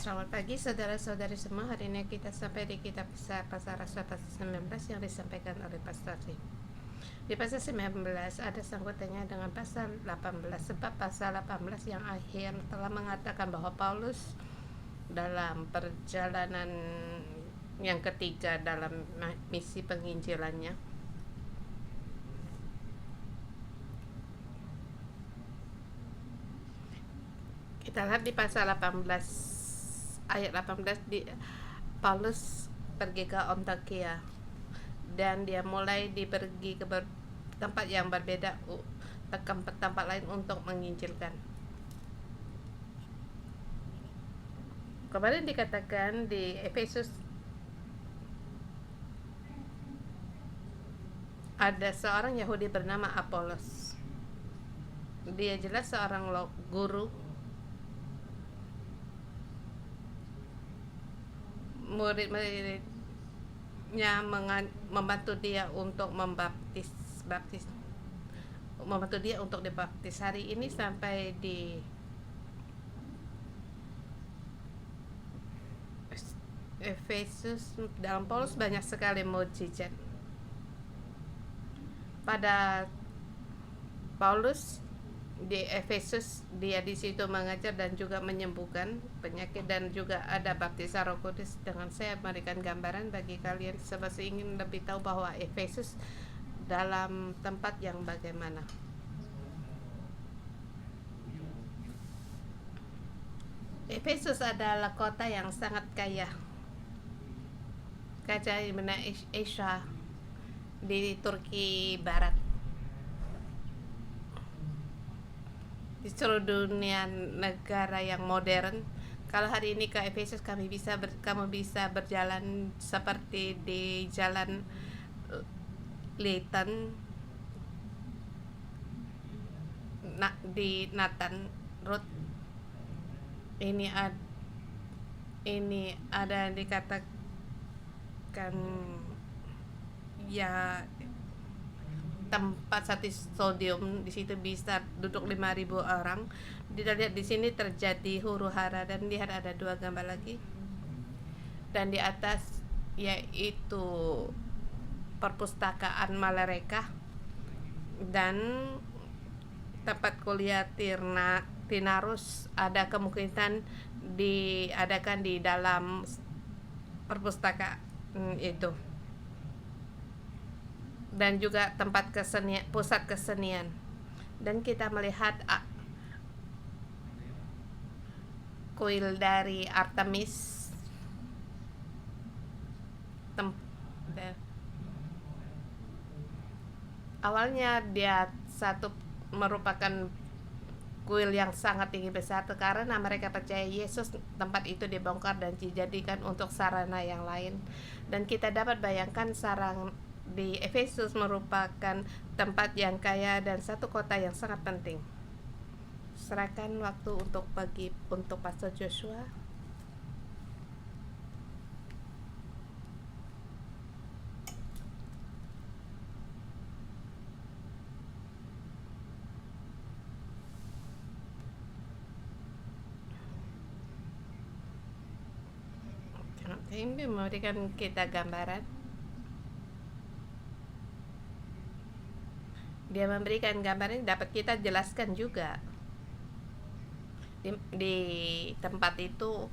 Selamat pagi saudara-saudari semua. Hari ini kita sampai di kitab Pasal Rasul pasal 19 yang disampaikan oleh Pastor Lim. Di pasal 19 ada sangkutannya dengan pasal 18, sebab pasal 18 yang akhir telah mengatakan bahwa Paulus dalam perjalanan yang ketiga dalam misi penginjilannya kita lihat di pasal 18 ayat 18 Paulus pergi ke Antakia dan dia mulai pergi ke tempat yang berbeda, ke tempat lain untuk menginjilkan. Kemarin dikatakan di Efesus ada seorang Yahudi bernama Apolos. Dia jelas seorang guru, murid-muridnya membantu dia untuk membantu dia untuk dibaptis. Hari ini sampai di Efesus, dalam Paulus banyak sekali mukjizat. Pada Paulus di Efesus, dia di situ mengajar dan juga menyembuhkan penyakit, dan juga ada baptisan Roh Kudus. Dengan saya memberikan gambaran bagi kalian sebab saya ingin lebih tahu bahwa Efesus dalam tempat yang bagaimana. Efesus adalah kota yang sangat kaya di mana Asia di Turki Barat. Di seluruh dunia negara yang modern, kalau hari ini ke Efesus kamu bisa berjalan seperti di jalan Leighton di Nathan Road. Ini ada dikatakan ya tempat satu stadium, di situ bisa duduk 5.000 orang. Kita lihat di sini terjadi huru hara, dan lihat ada dua gambar lagi, dan di atas yaitu perpustakaan Malereka dan tempat kuliah Tinarus ada kemungkinan diadakan di dalam perpustakaan itu, dan juga tempat pusat kesenian. Dan kita melihat kuil dari Artemis, awalnya dia merupakan kuil yang sangat tinggi besar, karena mereka percaya Yesus. Tempat itu dibongkar dan dijadikan untuk sarana yang lain, dan kita dapat bayangkan sarang di Efesus merupakan tempat yang kaya dan satu kota yang sangat penting. Serahkan waktu untuk Pastor Joshua. Ini memberikan kita gambaran. Dia memberikan gambaran, dapat kita jelaskan juga. Di tempat itu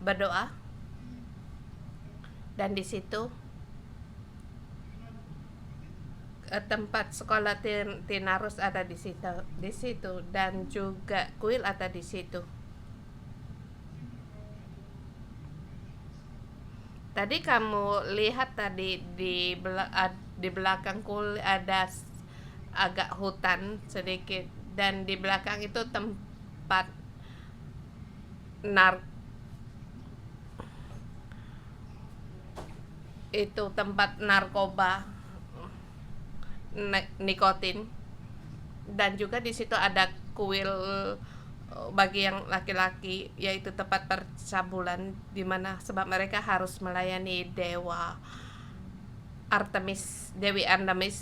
berdoa, dan di situ tempat sekolah Tinarus ada di situ, dan juga kuil ada di situ. Tadi kamu lihat di belakang kuil ada agak hutan sedikit, dan di belakang itu tempat narkoba nikotin, dan juga di situ ada kuil bagi yang laki-laki, yaitu tempat percabulan, di mana sebab mereka harus melayani Dewi Artemis.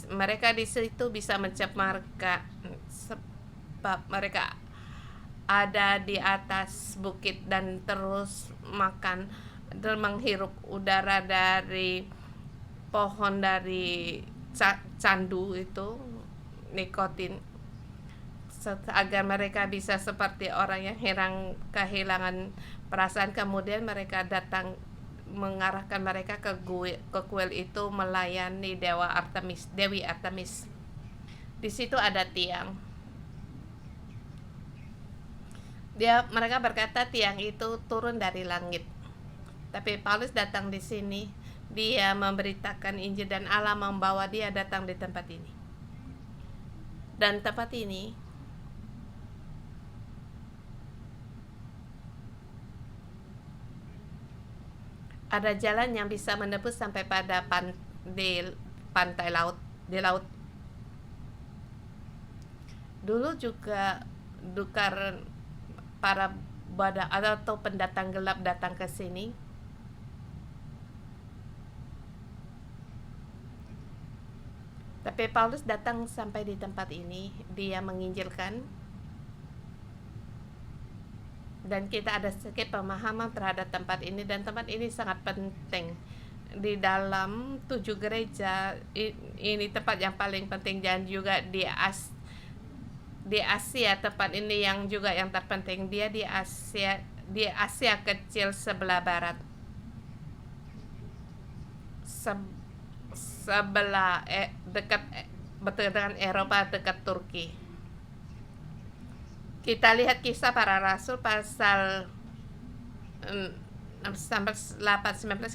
Mereka di situ bisa mencemarkan sebab mereka ada di atas bukit dan terus makan dan menghirup udara dari pohon dari candu itu nikotin, agar mereka bisa seperti orang yang kehilangan perasaan. Kemudian mereka datang mengarahkan mereka ke kuil itu melayani Dewi Artemis. Di situ ada tiang. Mereka berkata tiang itu turun dari langit. Tapi Paulus datang di sini, dia memberitakan Injil dan Allah membawa dia datang di tempat ini. Dan tempat ini ada jalan yang bisa menembus sampai pada pantai laut, di laut. Dulu juga dukar para badak atau pendatang gelap datang ke sini. Tapi Paulus datang sampai di tempat ini, dia menginjilkan, dan kita ada sedikit pemahaman terhadap tempat ini, dan tempat ini sangat penting. Di dalam 7 gereja, ini tempat yang paling penting, dan juga di Asia tempat ini yang juga yang terpenting. Dia di Asia kecil sebelah barat, sebelah dekat dengan Eropa, dekat Turki. Kita lihat Kisah Para Rasul pasal 8-19,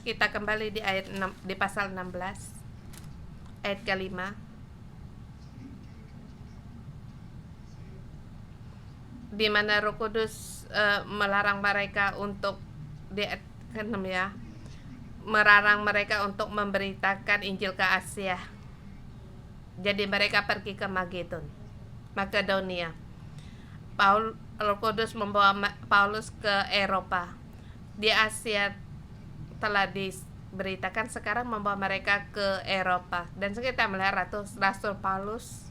kita kembali di ayat 6, di pasal 16 ayat ke-5. Di mana Roh Kudus melarang mereka untuk melarang mereka untuk memberitakan Injil ke Asia. Jadi mereka pergi ke Makedonia. Roh Kudus membawa Paulus ke Eropa. Di Asia telah diberitakan, sekarang membawa mereka ke Eropa. Dan kita melihat Rasul Paulus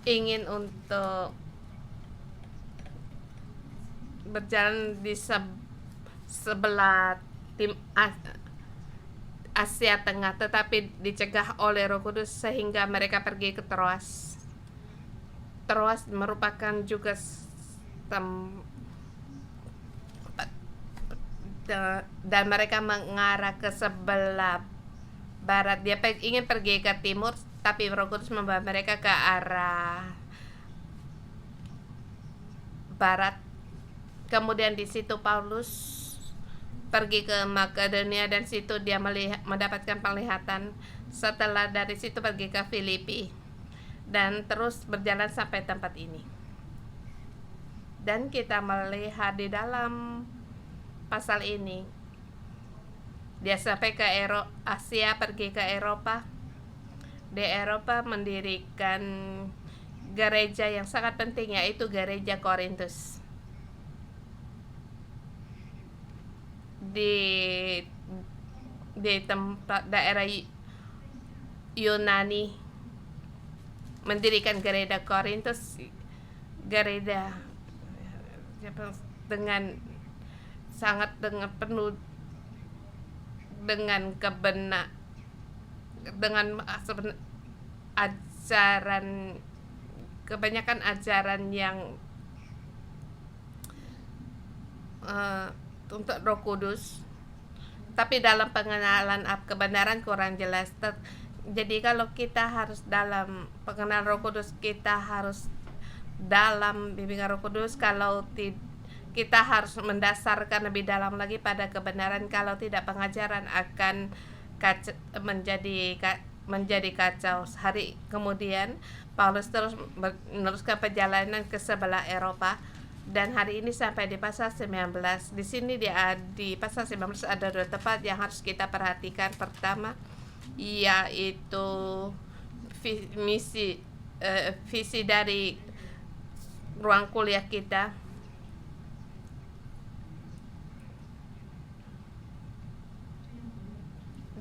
ingin untuk berjalan di sebelah Asia Tengah, tetapi dicegah oleh Roh Kudus sehingga mereka pergi ke Troas. Troas merupakan juga dan mereka mengarah ke sebelah barat. Dia ingin pergi ke timur, tapi Roh Kudus membawa mereka ke arah barat. Kemudian di situ Paulus pergi ke Makedonia, dan situ dia mendapatkan penglihatan. Setelah dari situ pergi ke Filipi dan terus berjalan sampai tempat ini. Dan kita melihat di dalam pasal ini dia sampai ke Asia, pergi ke Eropa. Di Eropa mendirikan gereja yang sangat penting, yaitu gereja Korintus. Di tempat daerah Yunani mendirikan gereja Korintus, gereja dengan penuh dengan ajaran, kebanyakan ajaran yang untuk Roh Kudus, tapi dalam pengenalan kebenaran kurang jelas. Jadi kalau kita harus dalam pengenalan Roh Kudus, kita harus dalam bimbingan Roh Kudus. Kalau kita harus mendasarkan lebih dalam lagi pada kebenaran. Kalau tidak, pengajaran akan menjadi kacau. Hari kemudian Paulus terus meneruskan perjalanan ke sebelah Eropa, dan hari ini sampai di pasal 19. Di sini di pasal 19 ada 2 tempat yang harus kita perhatikan. Pertama, yaitu visi dari ruang kuliah kita.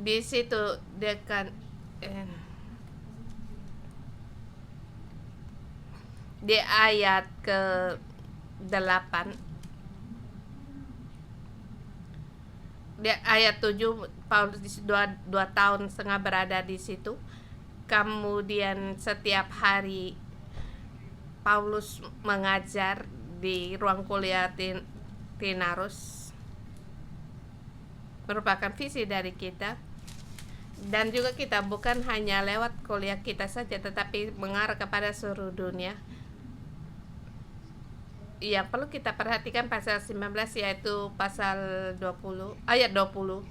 Di situ dia kan di ayat ke 8, di ayat 7 Paulus 2 tahun setengah berada di situ. Kemudian setiap hari Paulus mengajar di ruang kuliah Tinarus, merupakan visi dari kita. Dan juga kita bukan hanya lewat kuliah kita saja, tetapi mengarah kepada seluruh dunia. Yang perlu kita perhatikan pasal 19, yaitu pasal 20, ayat 20.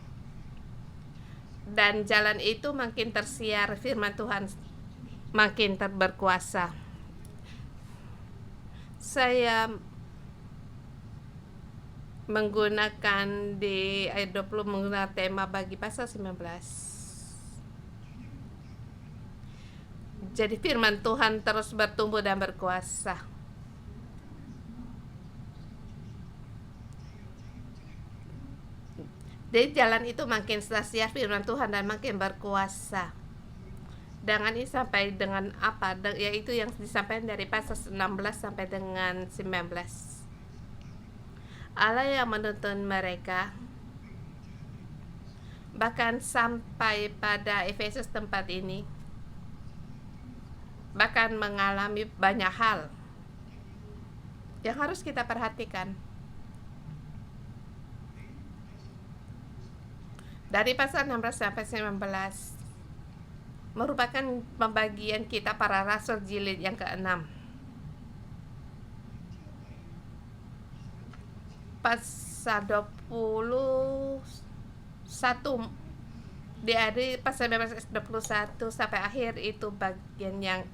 Dan jalan itu makin tersiar, firman Tuhan makin berkuasa. Saya menggunakan di ayat 20 menggunakan tema bagi pasal 19. Jadi firman Tuhan terus bertumbuh dan berkuasa. Jadi jalan itu makin tersiar firman Tuhan dan makin berkuasa. Dengan ini sampai dengan apa? Yaitu yang disampaikan dari pasal 16 sampai dengan 19. Allah yang menuntun mereka, bahkan sampai pada Efesus tempat ini, bahkan mengalami banyak hal yang harus kita perhatikan. Dari pasal 16 sampai 19 merupakan pembagian kita para rasul jilid yang ke-6. Pasal 21 di hari pasal 21 sampai akhir itu bagian yang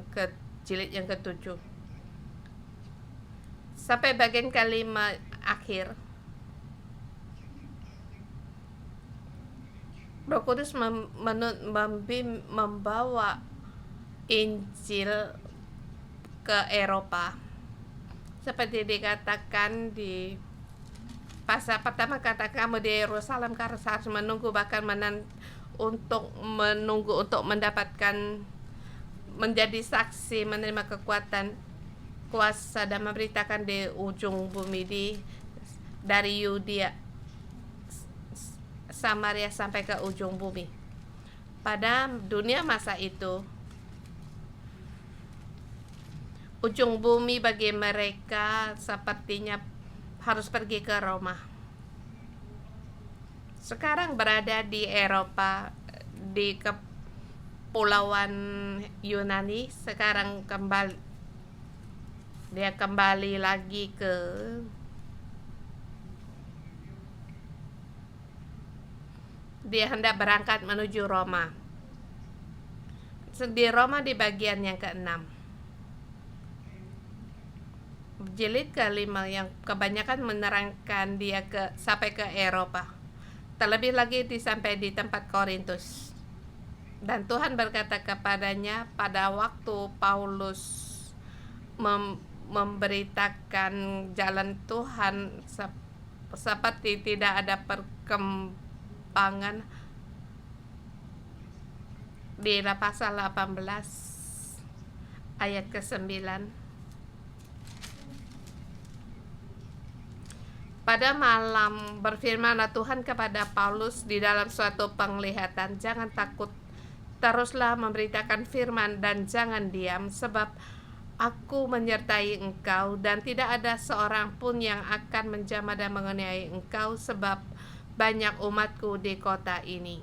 ke jilid yang ke-7. Sampai bagian kelima akhir, Roh Kudus membawa Injil ke Eropa. Seperti dikatakan di pasal pertama, kata kamu di Yerusalem karena harus menunggu, bahkan untuk mendapatkan menjadi saksi, menerima kekuatan kuasa dan memberitakan di ujung bumi, dari Yudea, Samaria sampai ke ujung bumi. Pada dunia masa itu, ujung bumi bagi mereka sepertinya harus pergi ke Roma. Sekarang berada di Eropa, di kepulauan Yunani. Sekarang dia kembali lagi dia hendak berangkat menuju Roma. Di Roma di bagian yang ke-6. Jilid ke-5 yang kebanyakan menerangkan dia sampai ke Eropa. Terlebih lagi sampai di tempat Korintus. Dan Tuhan berkata kepadanya pada waktu Paulus memberitakan jalan Tuhan seperti tidak ada perkembangan, di pasal 18 ayat ke-9. Pada malam berfirmanlah Tuhan kepada Paulus di dalam suatu penglihatan, jangan takut, teruslah memberitakan firman dan jangan diam, sebab aku menyertai engkau dan tidak ada seorang pun yang akan menjamah dan menganiaya engkau, sebab banyak umatku di kota ini.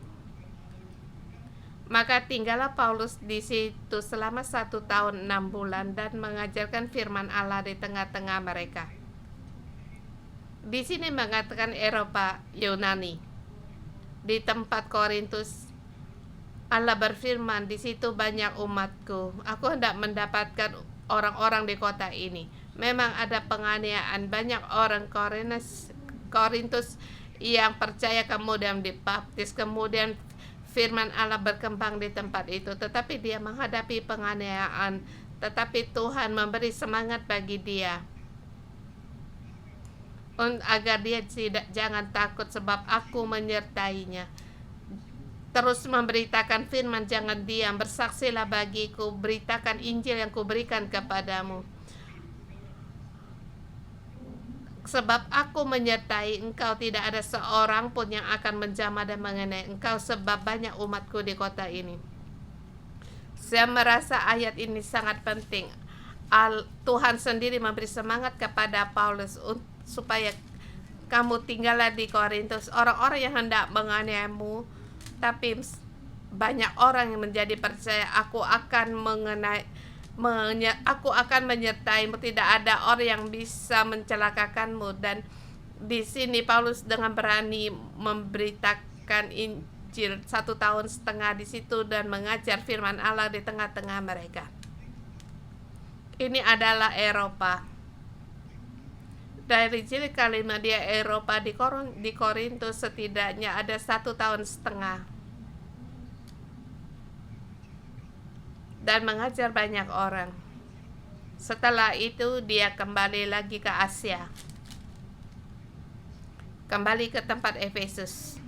Maka tinggallah Paulus di situ selama 1 tahun 6 bulan dan mengajarkan firman Allah di tengah-tengah mereka. Di sini mengatakan Eropa Yunani. Di tempat Korintus Allah berfirman, di situ banyak umatku. Aku hendak mendapatkan orang-orang di kota ini. Memang ada penganiayaan, banyak orang Korintus yang percaya kemudian dibaptis, kemudian firman Allah berkembang di tempat itu. Tetapi dia menghadapi penganiayaan, tetapi Tuhan memberi semangat bagi dia agar dia jangan takut, sebab aku menyertainya. terus memberitakan firman, jangan diam, bersaksilah bagiku, beritakan Injil yang kuberikan kepadamu. Sebab aku menyertai engkau, tidak ada seorang pun yang akan menjamah dan mengenai engkau, sebab banyak umatku di kota ini. Saya merasa ayat ini sangat penting. Tuhan sendiri memberi semangat kepada Paulus supaya kamu tinggallah di Korintus. Orang-orang yang hendak menganiayamu, tapi banyak orang yang menjadi percaya. Aku akan menyertaimu, tidak ada orang yang bisa mencelakakanmu. Dan di sini Paulus dengan berani memberitakan Injil 1,5 tahun di situ dan mengajar firman Allah di tengah-tengah mereka. Ini adalah Eropa. Dari jilid kelima dia Eropa, di Korintus setidaknya ada 1,5 tahun dan mengajar banyak orang. Setelah itu dia kembali lagi ke Asia, kembali ke tempat Efesus.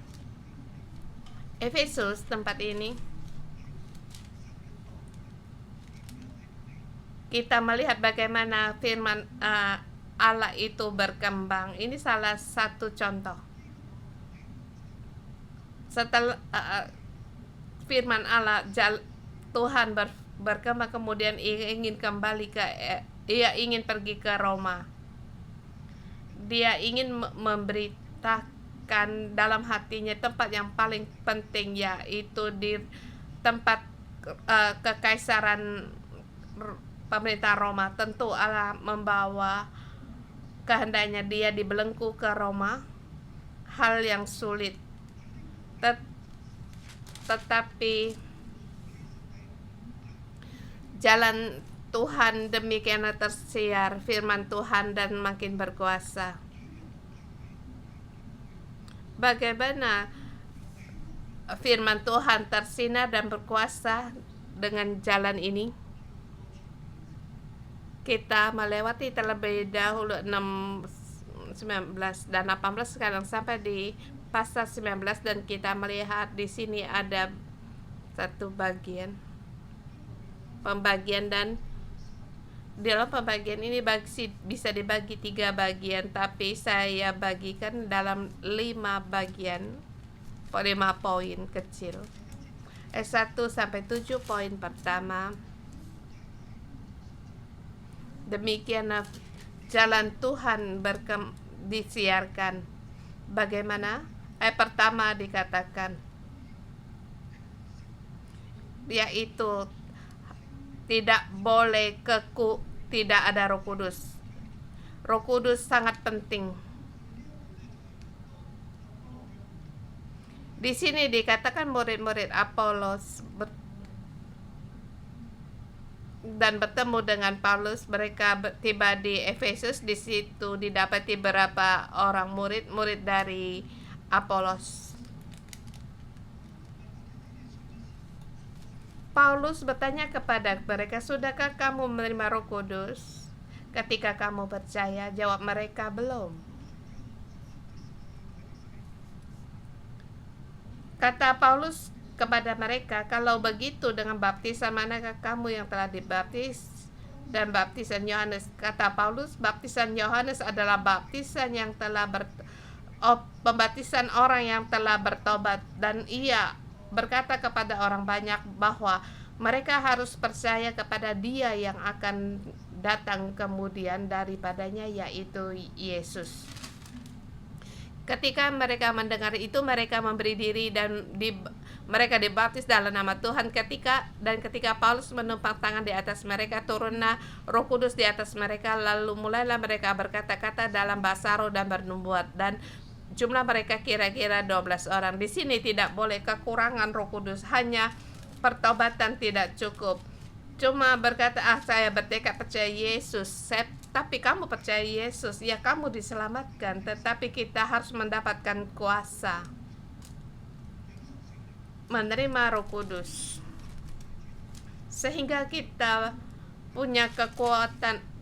Efesus, tempat ini kita melihat bagaimana firman Allah itu berkembang. Ini salah satu contoh. Setelah firman Allah, Tuhan berkembang, kemudian ingin kembali ia ingin pergi ke Roma. Dia ingin memberitakan dalam hatinya tempat yang paling penting, yaitu di tempat kekaisaran pemerintah Roma. Tentu Allah membawa kehendaknya dia dibelenggu ke Roma, hal yang sulit. Tetapi jalan Tuhan demikian tersiar firman Tuhan dan makin berkuasa. Bagaimana firman Tuhan tersinar dan berkuasa dengan jalan ini? Kita melewati terlebih dahulu 6, 19 dan 18, sekarang sampai di pasal 19, dan kita melihat di sini ada satu pembagian, dan dalam pembagian ini bisa dibagi 3 bagian, tapi saya bagikan dalam 5 bagian, 5 poin kecil. 1 sampai 7 poin pertama. Demikian jalan Tuhan disiarkan. Bagaimana? Pertama dikatakan, yaitu tidak boleh tidak ada Roh Kudus. Roh Kudus sangat penting. Di sini dikatakan murid-murid Apolos dan bertemu dengan Paulus. Mereka tiba di Efesus. Di situ didapati beberapa orang murid dari Apolos. Paulus bertanya kepada mereka, sudahkah kamu menerima Roh Kudus ketika kamu percaya? Jawab mereka, belum. Kata Paulus kepada mereka, kalau begitu dengan baptisan manakah kamu yang telah dibaptis dan baptisan Yohanes? Kata Paulus, baptisan Yohanes adalah baptisan yang telah pembaptisan orang yang telah bertobat, dan ia berkata kepada orang banyak bahwa mereka harus percaya kepada Dia yang akan datang kemudian daripadanya, yaitu Yesus. Ketika mereka mendengar itu, mereka memberi diri dan mereka dibaptis dalam nama Tuhan. Ketika Paulus menumpang tangan di atas mereka, turunlah Roh Kudus di atas mereka, lalu mulailah mereka berkata-kata dalam bahasa roh dan bernubuat, dan jumlah mereka kira-kira 12 orang. Di sini tidak boleh kekurangan Roh Kudus, hanya pertobatan tidak cukup. Cuma berkata, saya bertekad percaya Yesus, tapi kamu percaya Yesus, ya kamu diselamatkan, tetapi kita harus mendapatkan kuasa, menerima Roh Kudus, sehingga kita punya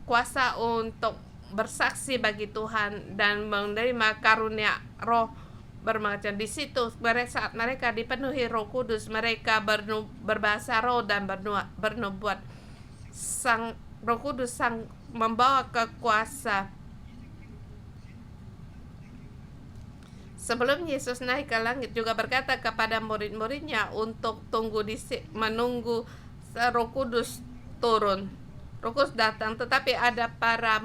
kuasa untuk bersaksi bagi Tuhan dan menerima karunia roh bermacam. Di situ saat mereka dipenuhi Roh Kudus, mereka berbahasa roh dan bernubuat. Sang Roh Kudus sang membawa kekuasa. Sebelum Yesus naik ke langit juga berkata kepada murid-muridnya untuk menunggu Roh Kudus turun, Roh Kudus datang. Tetapi ada para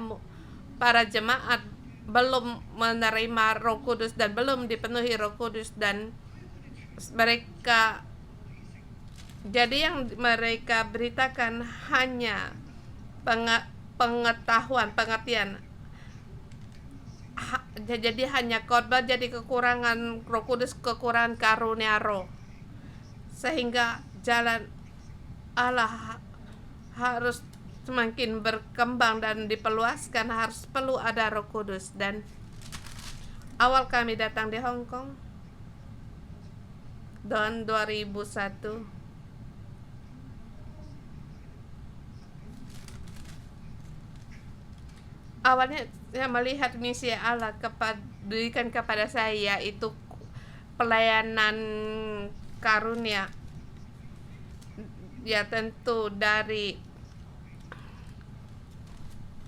jemaat belum menerima Roh Kudus dan belum dipenuhi Roh Kudus, dan mereka jadi yang mereka beritakan hanya pengetahuan, pengertian. Jadi hanya khotbah, jadi kekurangan Roh Kudus, kekurangan karunia roh, sehingga jalan Allah harus semakin berkembang dan diperluaskan. Harus perlu ada Roh Kudus. Dan awal kami datang di Hong Kong tahun 2001, awalnya saya melihat misi Allah diberikan kepada saya, yaitu pelayanan karunia. Ya, tentu dari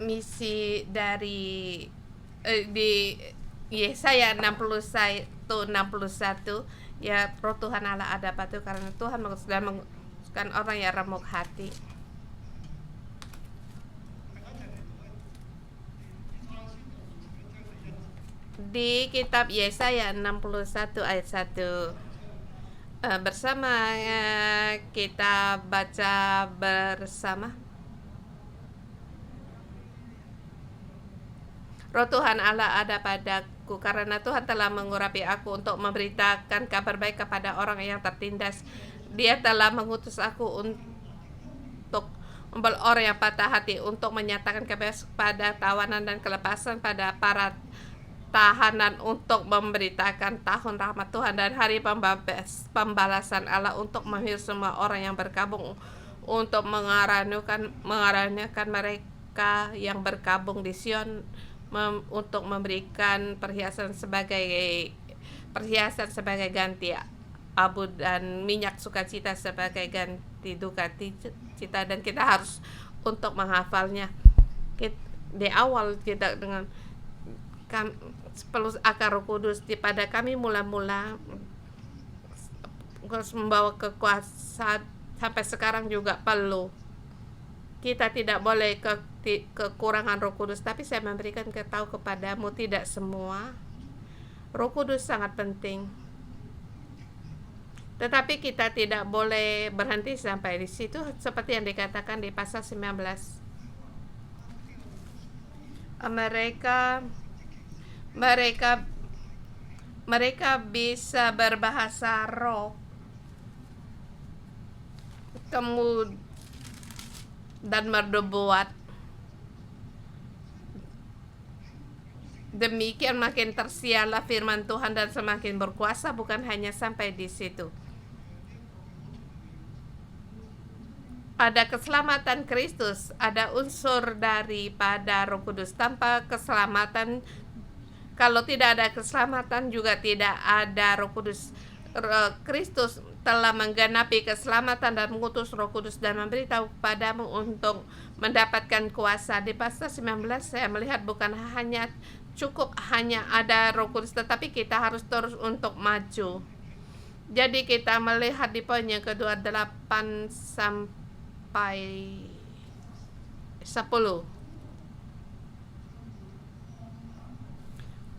misi dari di Yesaya 61, ya, roh Tuhan Allah ada pada karena Tuhan menguskan orang yang remuk hati. Di kitab Yesaya 61 ayat 1, bersama kita baca bersama. Roh Tuhan Allah ada padaku, karena Tuhan telah mengurapi aku untuk memberitakan kabar baik kepada orang yang tertindas. Dia telah mengutus aku untuk membawa orang yang patah hati, untuk menyatakan kebebasan pada tawanan dan kelepasan pada para tahanan, untuk memberitakan tahun rahmat Tuhan dan hari pembalasan Allah, untuk menghibur semua orang yang berkabung, untuk mengaruniakan mereka yang berkabung di Sion, untuk memberikan perhiasan sebagai ganti abu dan minyak sukacita sebagai ganti duka cita. Dan kita harus untuk menghafalnya. Di awal kita dengan perlu akar Roh Kudus pada kami mula-mula membawa kekuasaan, sampai sekarang juga perlu. Kita tidak boleh kekurangan Roh Kudus, tapi saya memberikan tahu kepadamu, tidak semua. Roh Kudus sangat penting, tetapi kita tidak boleh berhenti sampai di situ, seperti yang dikatakan di pasal 19. Mereka bisa berbahasa roh, dan bernubuat. Demikian makin tersiarlah firman Tuhan dan semakin berkuasa. Bukan hanya sampai di situ. Ada keselamatan Kristus, ada unsur daripada Roh Kudus. Tanpa keselamatan, kalau tidak ada keselamatan juga tidak ada Roh Kudus. Kristus telah menggenapi keselamatan dan mengutus Roh Kudus dan memberitahu kepadamu untuk mendapatkan kuasa. Di pasal 19 saya melihat bukan hanya cukup hanya ada Roh Kudus, tetapi kita harus terus untuk maju. Jadi kita melihat di poin yang kedua 8 sampai 10.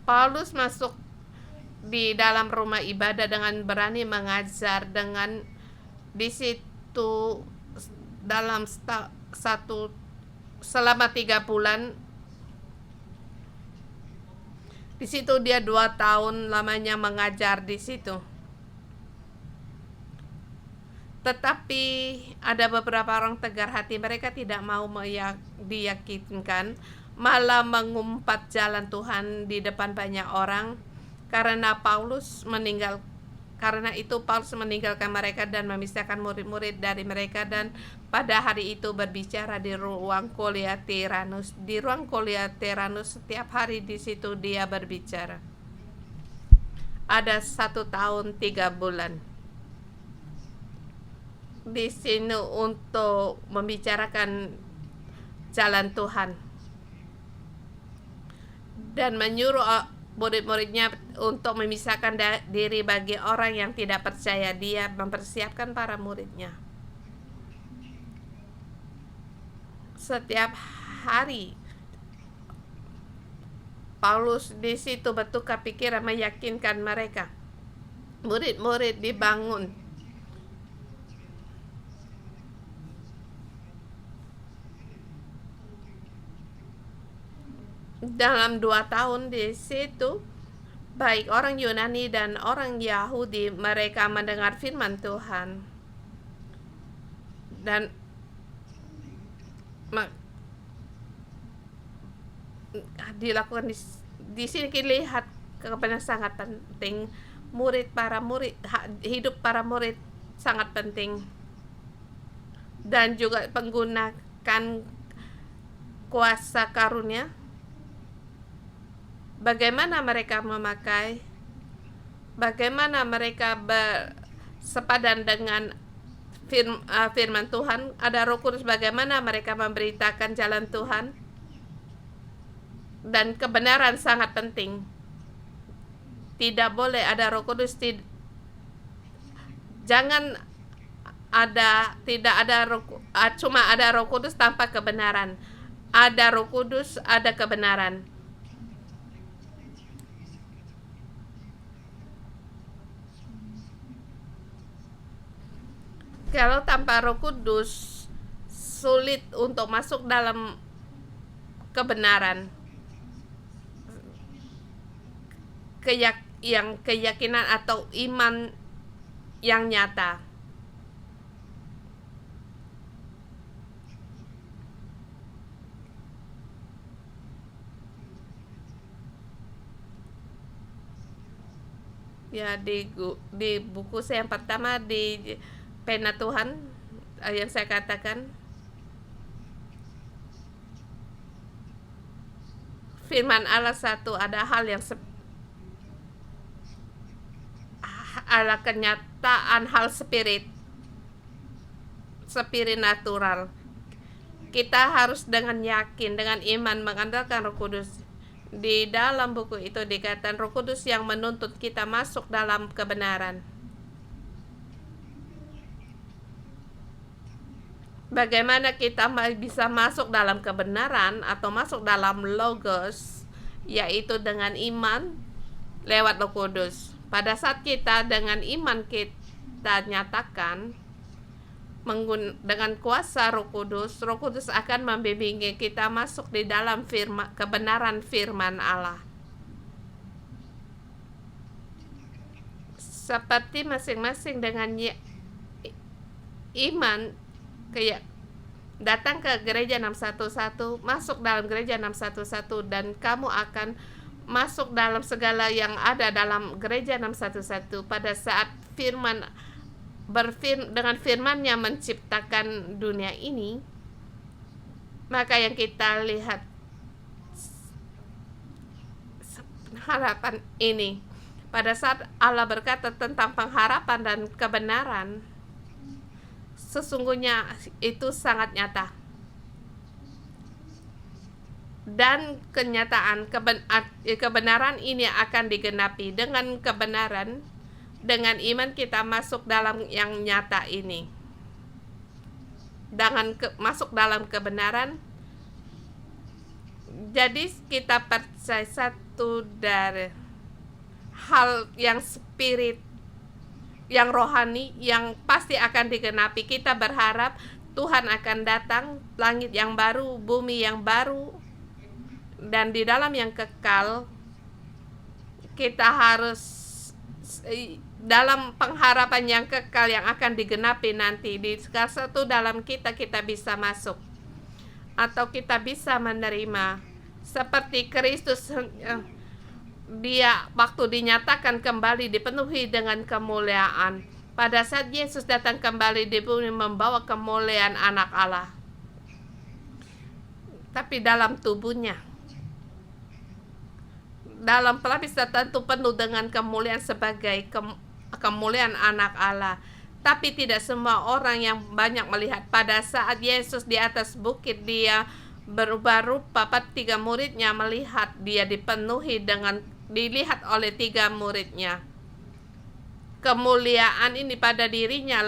Paulus masuk di dalam rumah ibadah dengan berani mengajar, dengan di situ dalam selama 3 bulan. Di situ dia 2 tahun lamanya mengajar di situ. Tetapi ada beberapa orang tegar hati, mereka tidak mau diyakinkan, malah mengumpat jalan Tuhan di depan banyak orang. Karena itu Paulus meninggalkan mereka dan memisahkan murid-murid dari mereka, dan pada hari itu berbicara di ruang kuliah Tiranus. Di ruang kuliah Tiranus setiap hari di situ dia berbicara. ada 1 tahun 3 bulan di sini untuk membicarakan jalan Tuhan dan menyuruh murid-muridnya untuk memisahkan diri bagi orang yang tidak percaya. Dia mempersiapkan para muridnya. Setiap hari Paulus di situ bertukar pikiran meyakinkan mereka. Murid-murid dibangun. Dalam 2 tahun di situ, baik orang Yunani dan orang Yahudi, mereka mendengar firman Tuhan. Dan dilakukan di sini kita lihat kebenaran sangat penting. Hidup para murid sangat penting, dan juga menggunakan kuasa karunia. Bagaimana mereka memakai, bagaimana mereka bersepadan dengan firman Tuhan. Ada Roh Kudus, bagaimana mereka memberitakan jalan Tuhan. Dan kebenaran sangat penting. Tidak boleh ada Roh Kudus, cuma ada Roh Kudus tanpa kebenaran. Ada Roh Kudus, ada kebenaran. Kalau tanpa Roh Kudus, sulit untuk masuk dalam kebenaran. Keyakinan atau iman yang nyata. Ya, di buku saya yang pertama, di Pena Tuhan, yang saya katakan, firman Allah satu, ada hal yang ala kenyataan, hal spirit natural. Kita harus dengan yakin, dengan iman mengandalkan Roh Kudus. Di dalam buku itu dikatakan Roh Kudus yang menuntut kita masuk dalam kebenaran. Bagaimana kita bisa masuk dalam kebenaran atau masuk dalam logos, yaitu dengan iman lewat Roh Kudus. Pada saat kita dengan iman kita nyatakan dengan kuasa Roh Kudus akan membimbingi kita masuk di dalam kebenaran firman Allah. Seperti masing-masing dengan iman, kayak datang ke gereja 611, masuk dalam gereja 611, dan kamu akan masuk dalam segala yang ada dalam gereja 611 pada saat firman dengan firman-Nya menciptakan dunia ini. Maka yang kita lihat harapan ini, pada saat Allah berkata tentang pengharapan dan kebenaran, sesungguhnya itu sangat nyata. Dan kenyataan kebenaran ini akan digenapi. Dengan kebenaran, dengan iman kita masuk dalam yang nyata ini. Dengan masuk dalam kebenaran, jadi kita percaya satu dari hal yang spirit, yang rohani, yang pasti akan digenapi. Kita berharap Tuhan akan datang, langit yang baru, bumi yang baru, dan di dalam yang kekal. Kita harus dalam pengharapan yang kekal yang akan digenapi nanti. Di salah satu dalam kita bisa masuk, atau kita bisa menerima seperti Kristus. Dia waktu dinyatakan kembali dipenuhi dengan kemuliaan. Pada saat Yesus datang kembali di bumi membawa kemuliaan anak Allah, tapi dalam tubuhnya, dalam pelapis tertentu penuh dengan kemuliaan sebagai kemuliaan anak Allah. Tapi tidak semua orang yang banyak melihat. Pada saat Yesus di atas bukit, dia berubah rupa. Tiga muridnya melihat dia dilihat oleh tiga muridnya. Kemuliaan ini pada dirinya,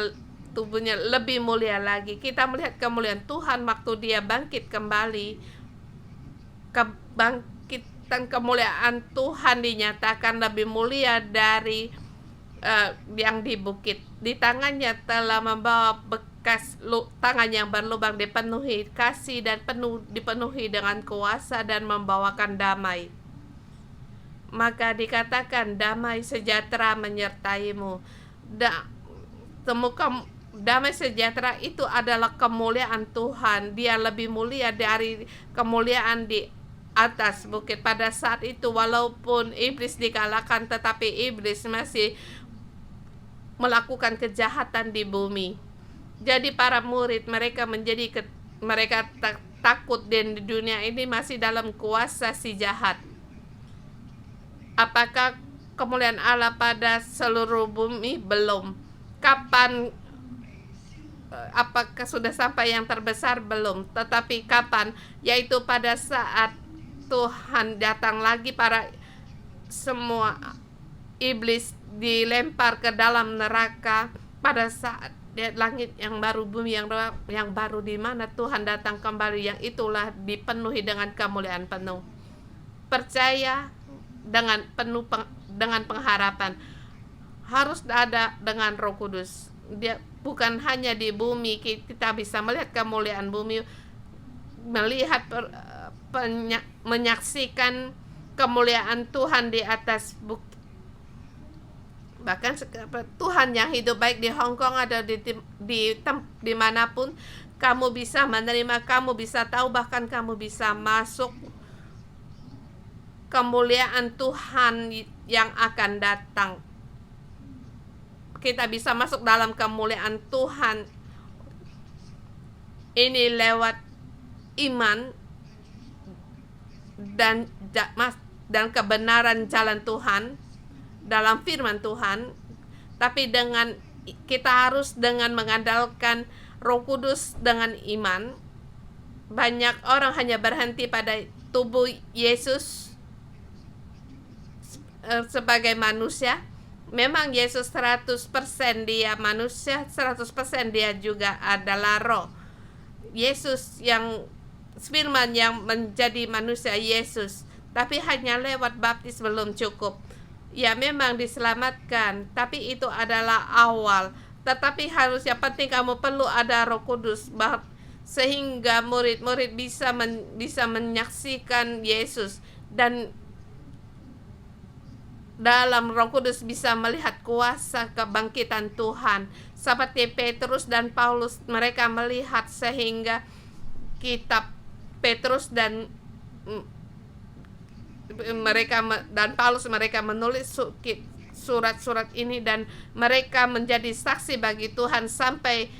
tubuhnya lebih mulia lagi. Kita melihat kemuliaan Tuhan waktu dia bangkit kembali. Kebangkitan kemuliaan Tuhan dinyatakan lebih mulia dari yang di bukit. Di tangannya telah membawa bekas tangan yang berlubang, dipenuhi kasih dan dipenuhi dengan kuasa dan membawakan damai. Maka dikatakan damai sejahtera menyertaimu. Damai sejahtera itu adalah kemuliaan Tuhan. Dia lebih mulia dari kemuliaan di atas bukit. Pada saat itu walaupun iblis dikalahkan, tetapi iblis masih melakukan kejahatan di bumi. Jadi para murid mereka takut, dan di dunia ini masih dalam kuasa si jahat. Apakah kemuliaan Allah pada seluruh bumi? Belum. Kapan? Apakah sudah sampai yang terbesar? Belum. Tetapi kapan? Yaitu pada saat Tuhan datang lagi, para semua iblis dilempar ke dalam neraka. Pada saat langit yang baru, bumi yang baru, di mana Tuhan datang kembali, yang itulah dipenuhi dengan kemuliaan penuh. Percaya dengan penuh dengan pengharapan. Harus ada dengan Roh Kudus. Dia bukan hanya di bumi kita bisa melihat kemuliaan bumi, melihat menyaksikan kemuliaan Tuhan di atas bukit. Bahkan Tuhan yang hidup baik di Hong Kong atau dimanapun, kamu bisa menerima, kamu bisa tahu, bahkan kamu bisa masuk kemuliaan Tuhan yang akan datang. Kita bisa masuk dalam kemuliaan Tuhan ini lewat iman dan kebenaran jalan Tuhan dalam firman Tuhan. Tapi kita harus dengan mengandalkan Roh Kudus dengan iman. Banyak orang hanya berhenti pada tubuh Yesus sebagai manusia. Memang Yesus 100% dia manusia, 100% dia juga adalah roh. Yesus yang firman yang menjadi manusia Yesus. Tapi hanya lewat baptis belum cukup. Ya memang diselamatkan, tapi itu adalah awal. Tetapi yang penting kamu perlu ada Roh Kudus, sehingga murid-murid bisa menyaksikan Yesus, dan dalam Roh Kudus bisa melihat kuasa kebangkitan Tuhan. Seperti Petrus dan Paulus, mereka melihat, sehingga kitab Petrus dan Paulus mereka menulis surat-surat ini, dan mereka menjadi saksi bagi Tuhan sampai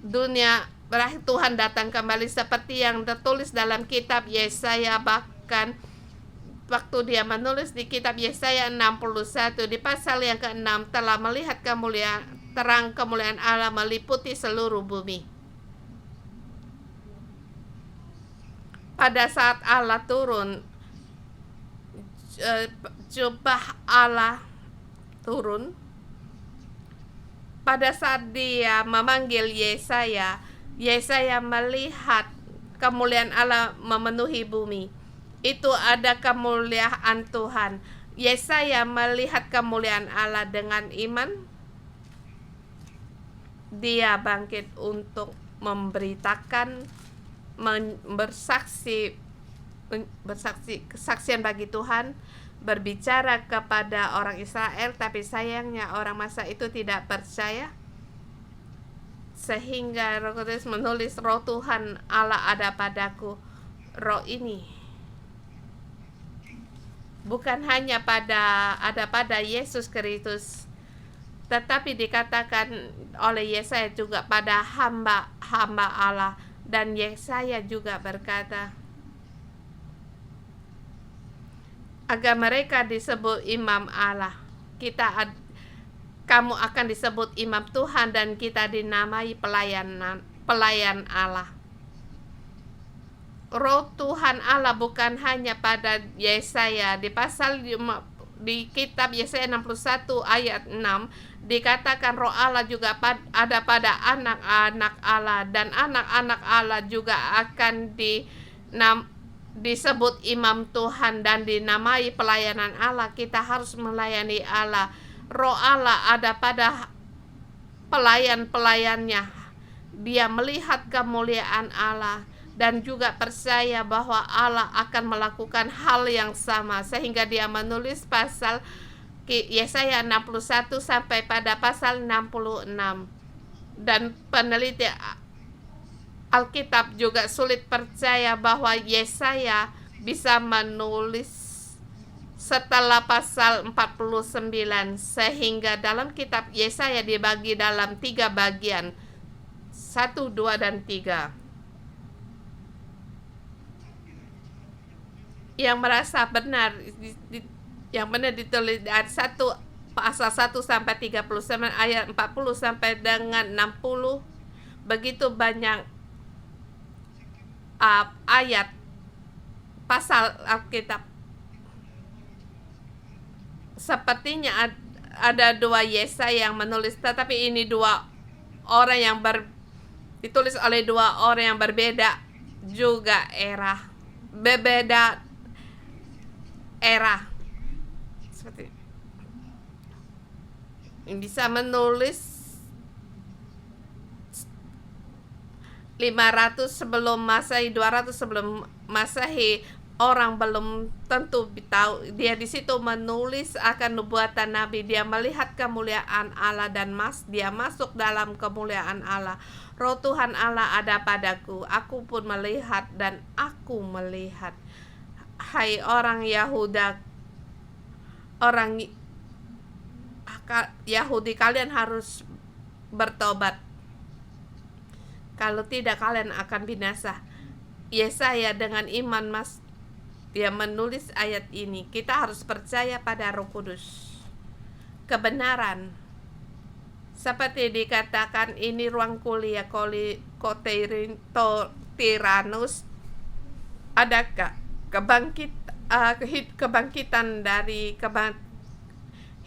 dunia berakhir. Tuhan datang kembali seperti yang tertulis dalam kitab Yesaya. Bahkan waktu dia menulis di kitab Yesaya 61 di pasal yang ke-6, telah melihat terang kemuliaan Allah meliputi seluruh bumi. Pada saat Allah turun, jubah Allah turun. Pada saat dia memanggil Yesaya melihat kemuliaan Allah memenuhi bumi. Itu ada kemuliaan Tuhan. Yesaya melihat kemuliaan Allah dengan iman. Dia bangkit untuk memberitakan, bersaksi kesaksian bagi Tuhan, berbicara kepada orang Israel. Tapi sayangnya orang masa itu tidak percaya, sehingga Roh Kudus menulis, Roh Tuhan Allah ada padaku. Roh ini bukan hanya ada pada Yesus Kristus, tetapi dikatakan oleh Yesaya juga pada hamba Allah. Dan Yesaya juga berkata, agar mereka disebut imam Allah. Kamu akan disebut imam Tuhan dan kita dinamai pelayan Allah. Roh Tuhan Allah bukan hanya pada Yesaya. Di kitab Yesaya 61 ayat 6 dikatakan roh Allah juga ada pada anak-anak Allah, dan anak-anak Allah juga akan disebut imam Tuhan dan dinamai pelayanan Allah. Kita harus melayani Allah. Roh Allah ada pada pelayan-pelayannya. Dia melihat kemuliaan Allah dan juga percaya bahwa Allah akan melakukan hal yang sama, sehingga dia menulis pasal Yesaya 61 sampai pada pasal 66. Dan peneliti Alkitab juga sulit percaya bahwa Yesaya bisa menulis setelah pasal 49, sehingga dalam kitab Yesaya dibagi dalam 3 bagian, 1, 2, dan 3. Yang merasa benar, yang benar ditulis dari pasal 1 sampai 39, ayat 40 sampai dengan 60. Begitu banyak ayat pasal Alkitab. Sepertinya ada 2 Yesaya yang menulis, tetapi ini 2 orang yang ditulis oleh 2 orang yang berbeda juga berbeda era. Seperti bisa menulis 500 sebelum Masehi, 200 sebelum Masehi. Orang belum tentu tahu. Dia di situ menulis akan nubuatan Nabi. Dia melihat kemuliaan Allah dan dia masuk dalam kemuliaan Allah. Roh Tuhan Allah ada padaku. Aku pun melihat dan aku melihat. Hai orang Yahuda, orang Yahudi, kalian harus bertobat. Kalau tidak, kalian akan binasa. Yesaya dengan iman dia menulis ayat ini. Kita harus percaya pada Roh Kudus. Kebenaran. Seperti dikatakan, ini ruang kuliah Tiranus. Adakah kebangkitan dari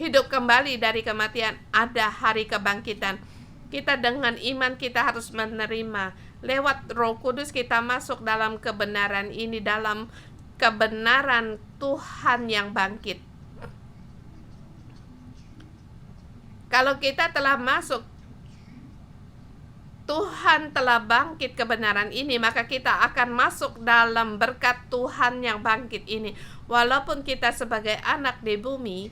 hidup kembali dari kematian? Ada hari kebangkitan. Kita dengan iman kita harus menerima. Lewat Roh Kudus kita masuk dalam kebenaran ini, dalam kebenaran Tuhan yang bangkit. Kalau kita telah masuk, Tuhan telah bangkit kebenaran ini, maka kita akan masuk dalam berkat Tuhan yang bangkit ini. Walaupun kita sebagai anak di bumi,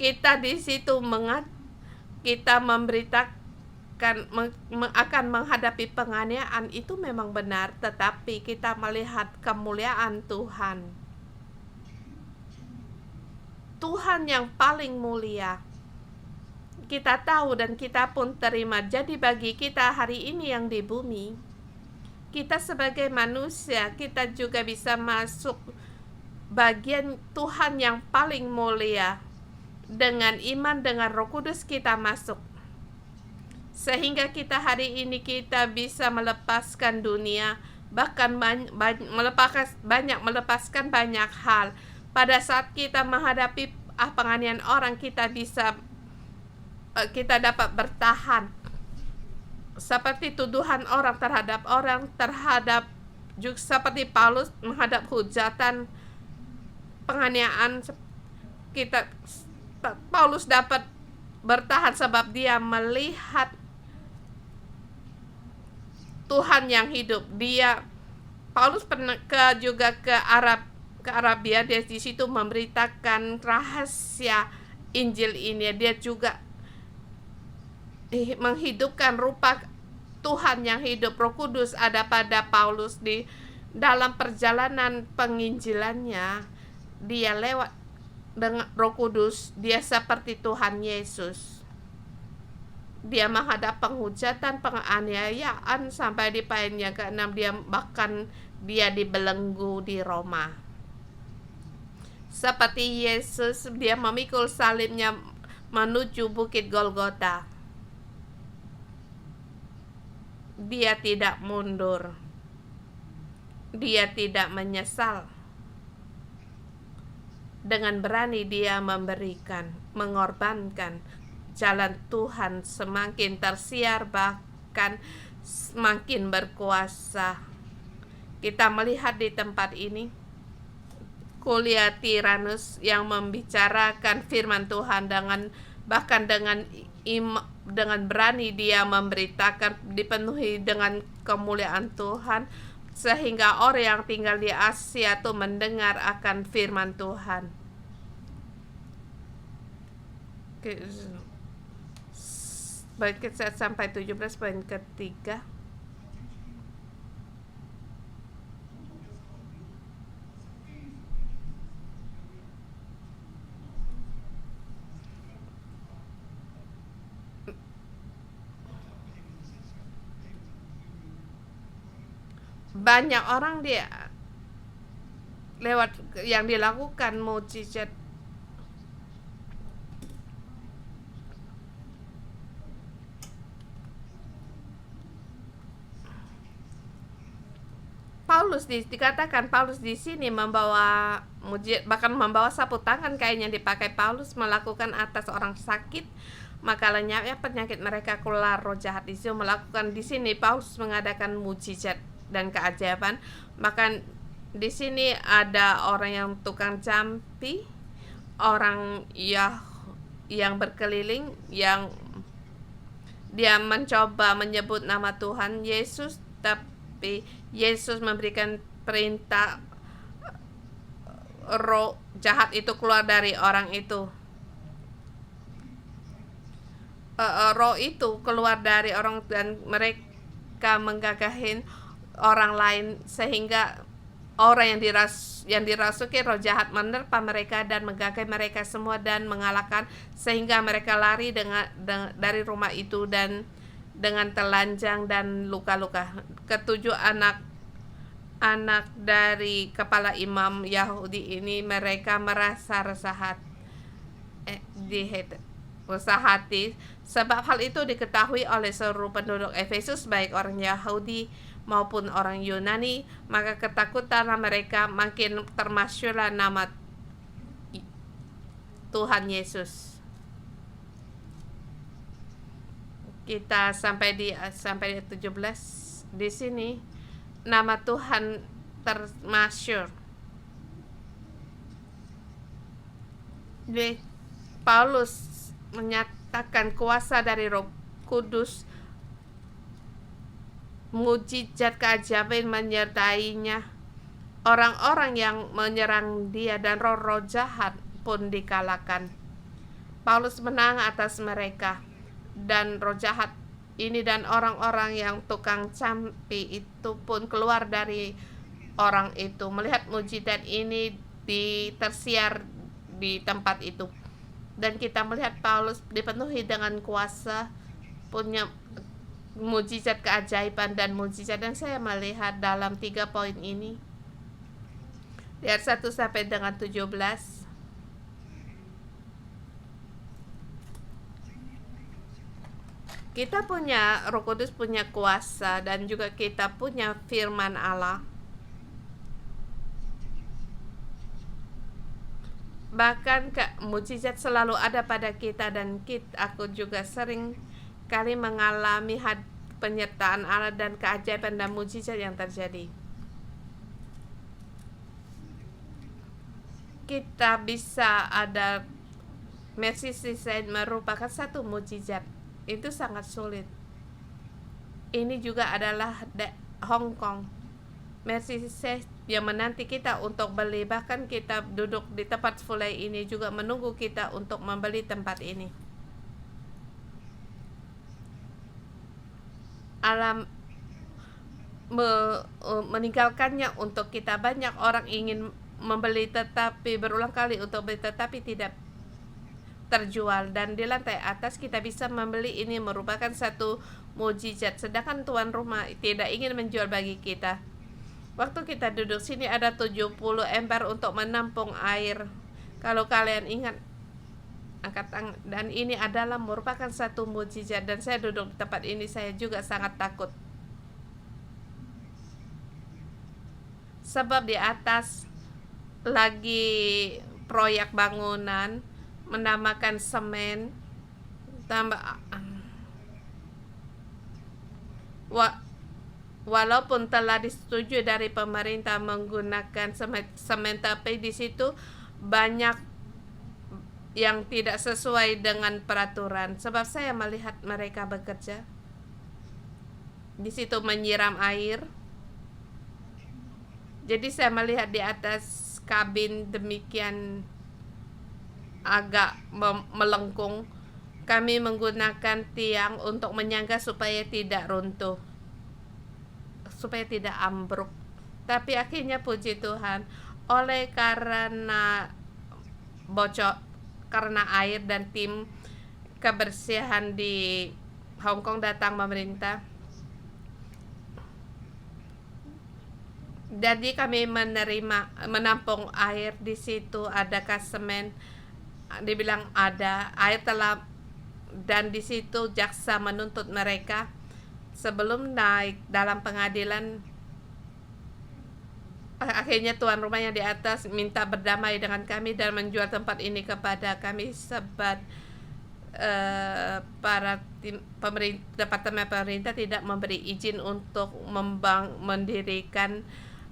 kita di situ kita memberitakan akan menghadapi penganiayaan, itu memang benar, tetapi kita melihat kemuliaan Tuhan. Tuhan yang paling mulia. Kita tahu dan kita pun terima. Jadi bagi kita hari ini yang di bumi, kita sebagai manusia, kita juga bisa masuk bagian Tuhan yang paling mulia. Dengan iman, dengan Roh Kudus kita masuk. Sehingga kita hari ini kita bisa melepaskan dunia, bahkan melepaskan banyak hal. Pada saat kita menghadapi penganiayaan orang, kita dapat bertahan. Seperti tuduhan orang terhadap juga seperti Paulus menghadap hujatan penganiayaan, Paulus dapat bertahan sebab dia melihat Tuhan yang hidup. Paulus pernah juga ke Arabia. Dia di situ memberitakan rahasia Injil ini. Dia juga menghidupkan rupa Tuhan yang hidup. Roh Kudus ada pada Paulus. Di dalam perjalanan penginjilannya, dia lewat dengan Roh Kudus. Dia seperti Tuhan Yesus. Dia menghadap penghujatan, penganiayaan sampai di poinnya ke-6. Dia dibelenggu di Roma. Seperti Yesus, dia memikul salibnya menuju bukit Golgota. Dia tidak mundur. Dia tidak menyesal. Dengan berani dia memberikan, mengorbankan. Jalan Tuhan semakin tersiar, bahkan semakin berkuasa. Kita melihat di tempat ini kuliah Tiranus yang membicarakan firman Tuhan bahkan dengan berani dia memberitakan, dipenuhi dengan kemuliaan Tuhan, sehingga orang yang tinggal di Asia itu mendengar akan firman Tuhan. Baik, saya sampai 17 poin ketiga. Banyak orang dia lewat yang dilakukan mukjizat. Dikatakan Paulus di sini membawa mujizat, bahkan membawa sapu tangan kain yang dipakai Paulus melakukan atas orang sakit, maka lenyapnya penyakit mereka, keluar roh jahat. Di sini melakukan, di sini Paulus mengadakan mujizat dan keajaiban. Bahkan di sini ada orang yang tukang campi, orang yang berkeliling, yang dia mencoba menyebut nama Tuhan Yesus, tapi Yesus memberikan perintah roh jahat itu keluar dari orang itu. Roh itu keluar dari orang dan mereka menggagahin orang lain, sehingga orang yang dirasuki roh jahat menerpa mereka dan menggagai mereka semua dan mengalahkan, sehingga mereka lari dari rumah itu dan dengan telanjang dan luka-luka. Ketujuh anak dari kepala imam Yahudi ini, mereka merasa resah hati, sebab hal itu diketahui oleh seluruh penduduk Efesus, baik orang Yahudi maupun orang Yunani. Maka ketakutan mereka makin termasyhurlah nama Tuhan Yesus. Kita sampai di 17 di sini. Nama Tuhan termasyhur. Paulus menyatakan kuasa dari Roh Kudus, mujizat keajaiban menyertainya. Orang-orang yang menyerang dia dan roh-roh jahat pun dikalahkan. Paulus menang atas mereka, dan roh jahat ini dan orang-orang yang tukang campi itu pun keluar dari orang itu. Melihat mujizat ini tersiar di tempat itu, dan kita melihat Paulus dipenuhi dengan kuasa, punya mujizat keajaiban dan mujizat. Dan saya melihat dalam 3 poin ini, ayat 1 sampai dengan 17, kita punya Roh Kudus, punya kuasa, dan juga kita punya firman Allah. Bahkan mujizat selalu ada pada kita, dan aku juga sering kali mengalami penyertaan Allah dan keajaiban dan mujizat yang terjadi. Kita bisa ada mercy seat merupakan satu mujizat. Itu sangat sulit. Ini juga adalah Hong Kong. Mercy seat yang menanti kita untuk beli. Bahkan kita duduk di tempat fulai ini juga menunggu kita untuk membeli tempat ini. Alam meninggalkannya untuk kita. Banyak orang ingin membeli tetapi berulang kali untuk beli tetapi tidak terjual, dan di lantai atas kita bisa membeli. Ini merupakan satu mujizat, sedangkan tuan rumah tidak ingin menjual bagi kita. Waktu kita duduk sini ada 70 ember untuk menampung air. Kalau kalian ingat, angkat tangan. Dan ini adalah merupakan satu mukjizat. Dan saya duduk di tempat ini, saya juga sangat takut. Sebab di atas lagi proyek bangunan, menambahkan semen, tambah walaupun telah disetujui dari pemerintah menggunakan semen, tapi di situ banyak yang tidak sesuai dengan peraturan. Sebab saya melihat mereka bekerja di situ menyiram air. Jadi saya melihat di atas kabin demikian agak melengkung. Kami menggunakan tiang untuk menyangga supaya tidak runtuh, supaya tidak ambruk. Tapi akhirnya puji Tuhan, oleh karena bocor, karena air dan tim kebersihan di Hong Kong datang pemerintah. Jadi kami menampung air di situ, adakah semen? Dibilang ada, air telah, dan di situ jaksa menuntut mereka sebelum naik dalam pengadilan. Akhirnya tuan rumah yang di atas minta berdamai dengan kami dan menjual tempat ini kepada kami sebab para departemen pemerintah tidak memberi izin untuk mendirikan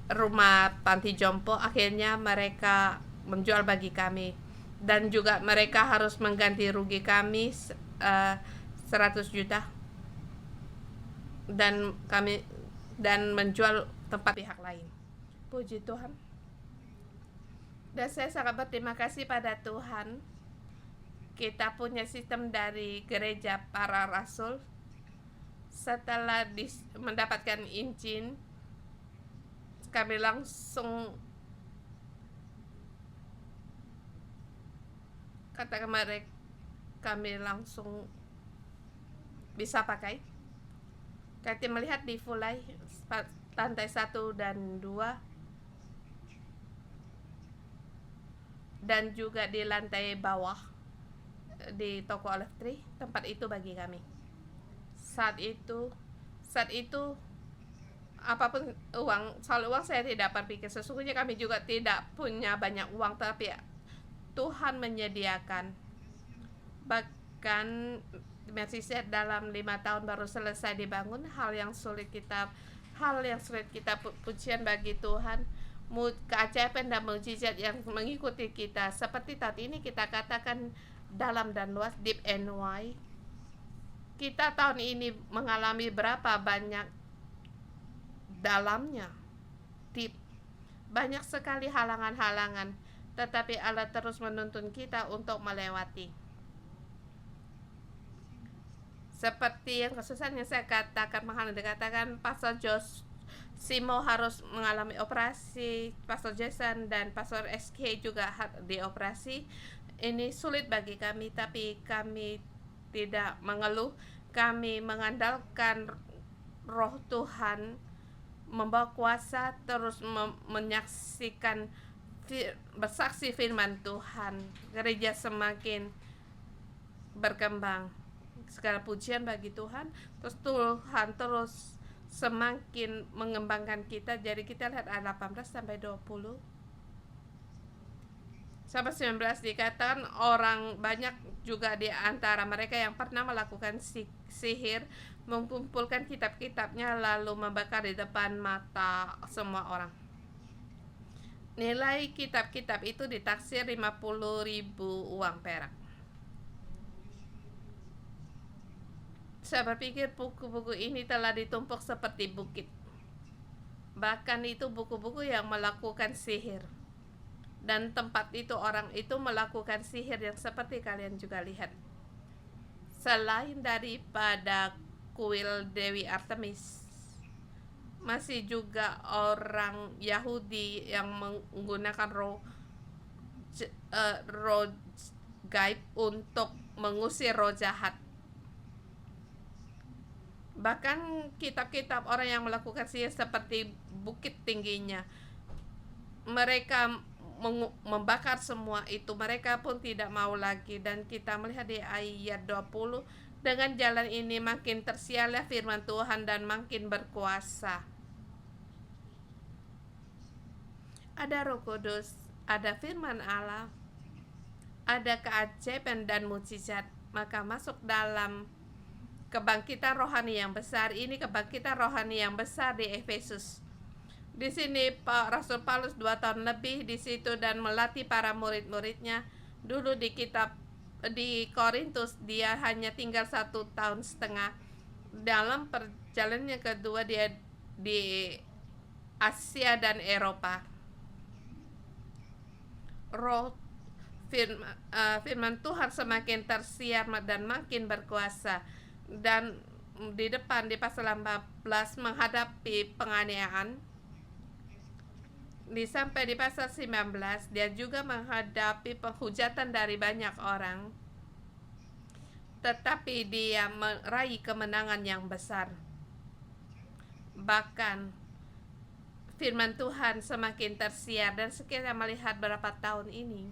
rumah panti jompo. Akhirnya mereka menjual bagi kami, dan juga mereka harus mengganti rugi kami 100 juta dan menjual tempat pihak lain. Puji Tuhan. Dan saya sangat berterima kasih pada Tuhan, kita punya sistem dari gereja para rasul. Setelah mendapatkan izin, kami langsung katakan mereka, kami langsung bisa pakai. Kita melihat di Fulai lantai 1 dan 2, dan juga di lantai bawah di toko Olive Tree. Tempat itu bagi kami. Saat itu apapun soal uang saya tidak berpikir. Sesungguhnya kami juga tidak punya banyak uang, tapi Tuhan menyediakan. Bahkan Merseyside dalam 5 tahun baru selesai dibangun. Hal yang sulit kita pujian bagi Tuhan. Keajaiban dan mukjizat yang mengikuti kita. Seperti tadi ini kita katakan dalam dan luas, deep and wide. Kita tahun ini mengalami berapa banyak dalamnya, deep. Banyak sekali halangan-halangan, tetapi Allah terus menuntun kita untuk melewati. Seperti yang kesusahan yang saya katakan, Pastor Jos Simo harus mengalami operasi, Pastor Jason dan Pastor SK juga dioperasi. Ini sulit bagi kami, tapi kami tidak mengeluh. Kami mengandalkan Roh Tuhan membawa kuasa, terus menyaksikan, bersaksi firman Tuhan. Gereja semakin berkembang. Segala pujian bagi Tuhan. Terus Tuhan terus semakin mengembangkan kita. Jadi kita lihat ayat 18 sampai 20 sampai 19 dikatakan, orang banyak juga di antara mereka yang pernah melakukan sihir mengumpulkan kitab-kitabnya lalu membakar di depan mata semua orang. Nilai kitab-kitab itu ditaksir 50.000 uang perak. Saya berpikir buku-buku ini telah ditumpuk seperti bukit. Bahkan itu buku-buku yang melakukan sihir. Dan tempat itu, orang itu melakukan sihir yang seperti kalian juga lihat. Selain daripada kuil Dewi Artemis, masih juga orang Yahudi yang menggunakan roh gaib untuk mengusir roh jahat. Bahkan kitab-kitab orang yang melakukan sihir seperti bukit tingginya, mereka membakar semua itu, mereka pun tidak mau lagi. Dan kita melihat di ayat 20, dengan jalan ini makin tersiarlah firman Tuhan dan makin berkuasa. Ada Roh Kudus, ada firman Allah, ada keajaiban dan mukjizat, maka masuk dalam kebangkitan rohani yang besar. Ini kebangkitan rohani yang besar di Efesus. Di sini Pak Rasul Paulus 2 tahun lebih di situ dan melatih para murid-muridnya. Dulu di Korintus dia hanya tinggal 1,5 tahun. Dalam perjalanannya kedua dia di Asia dan Eropa. Firman Tuhan semakin tersiar dan makin berkuasa. Dan di depan di pasal 14 menghadapi penganiayaan. Sampai di pasal 19 dia juga menghadapi penghujatan dari banyak orang, tetapi dia meraih kemenangan yang besar. Bahkan firman Tuhan semakin tersiar. Dan kita melihat berapa tahun ini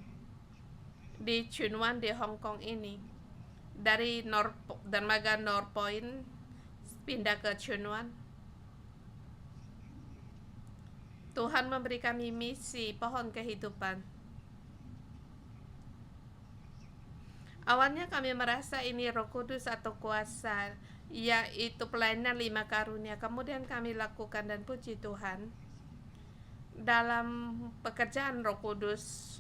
di Chunwan di Hong Kong ini, dari dermaga North Point pindah ke Chunwan. Tuhan memberi kami misi pohon kehidupan. Awalnya kami merasa ini Roh Kudus atau kuasa, yaitu pelayanan 5 karunia. Kemudian kami lakukan, dan puji Tuhan, dalam pekerjaan Roh Kudus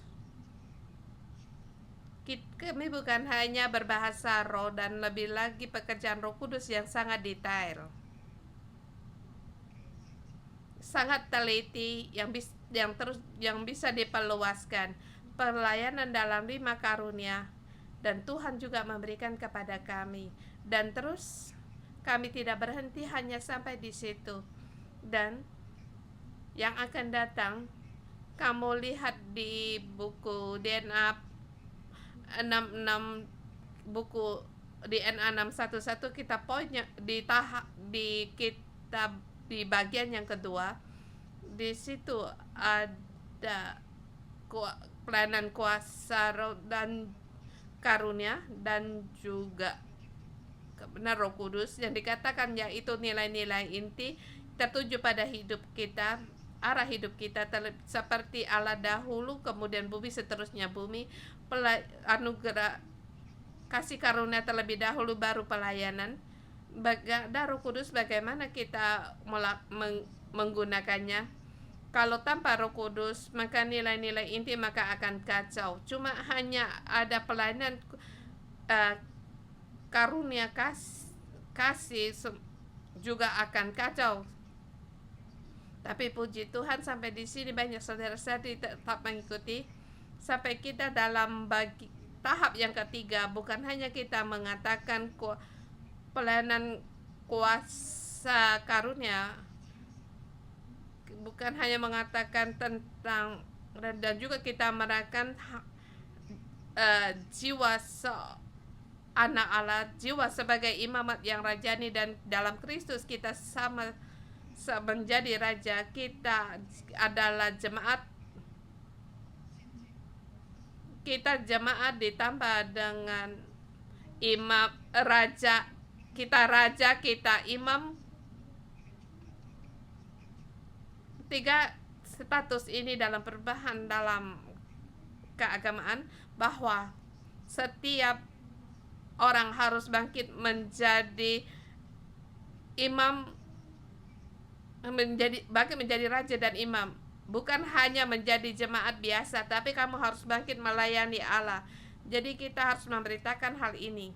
kami bukan hanya berbahasa roh, dan lebih lagi pekerjaan Roh Kudus yang sangat detail, sangat teliti, yang bisa diperluaskan pelayanan dalam 5 karunia. Dan Tuhan juga memberikan kepada kami, dan terus kami tidak berhenti hanya sampai di situ. Dan yang akan datang, kamu lihat di buku DNA 66, buku DNA 611, kita poinnya di kitab di bagian yang kedua. Di situ ada pelayanan kuasa roh dan karunia, dan juga kebenaran Roh Kudus yang dikatakan, yaitu nilai-nilai inti tertuju pada hidup kita, arah hidup kita seperti Allah dahulu, kemudian bumi, seterusnya bumi. Anugerah kasih karunia terlebih dahulu, baru pelayanan. Roh Kudus bagaimana kita menggunakannya. Kalau tanpa Roh Kudus, maka nilai-nilai inti maka akan kacau. Cuma hanya ada pelayanan karunia kasih juga akan kacau. Tapi puji Tuhan, sampai di sini banyak saudara-saudari tetap mengikuti sampai kita dalam tahap yang ketiga. Bukan hanya kita mengatakan pelayanan kuasa karunia, bukan hanya mengatakan tentang, dan juga kita merayakan jiwa anak Allah, jiwa sebagai imamat yang rajani, dan dalam Kristus kita sama menjadi raja. Kita adalah jemaat, kita jemaat ditambah dengan imam, raja, kita imam. 3 status ini dalam perubahan dalam keagamaan, bahwa setiap orang harus bangkit menjadi imam, bangkit menjadi raja dan imam. Bukan hanya menjadi jemaat biasa, tapi kamu harus bangkit melayani Allah. Jadi kita harus memberitakan hal ini,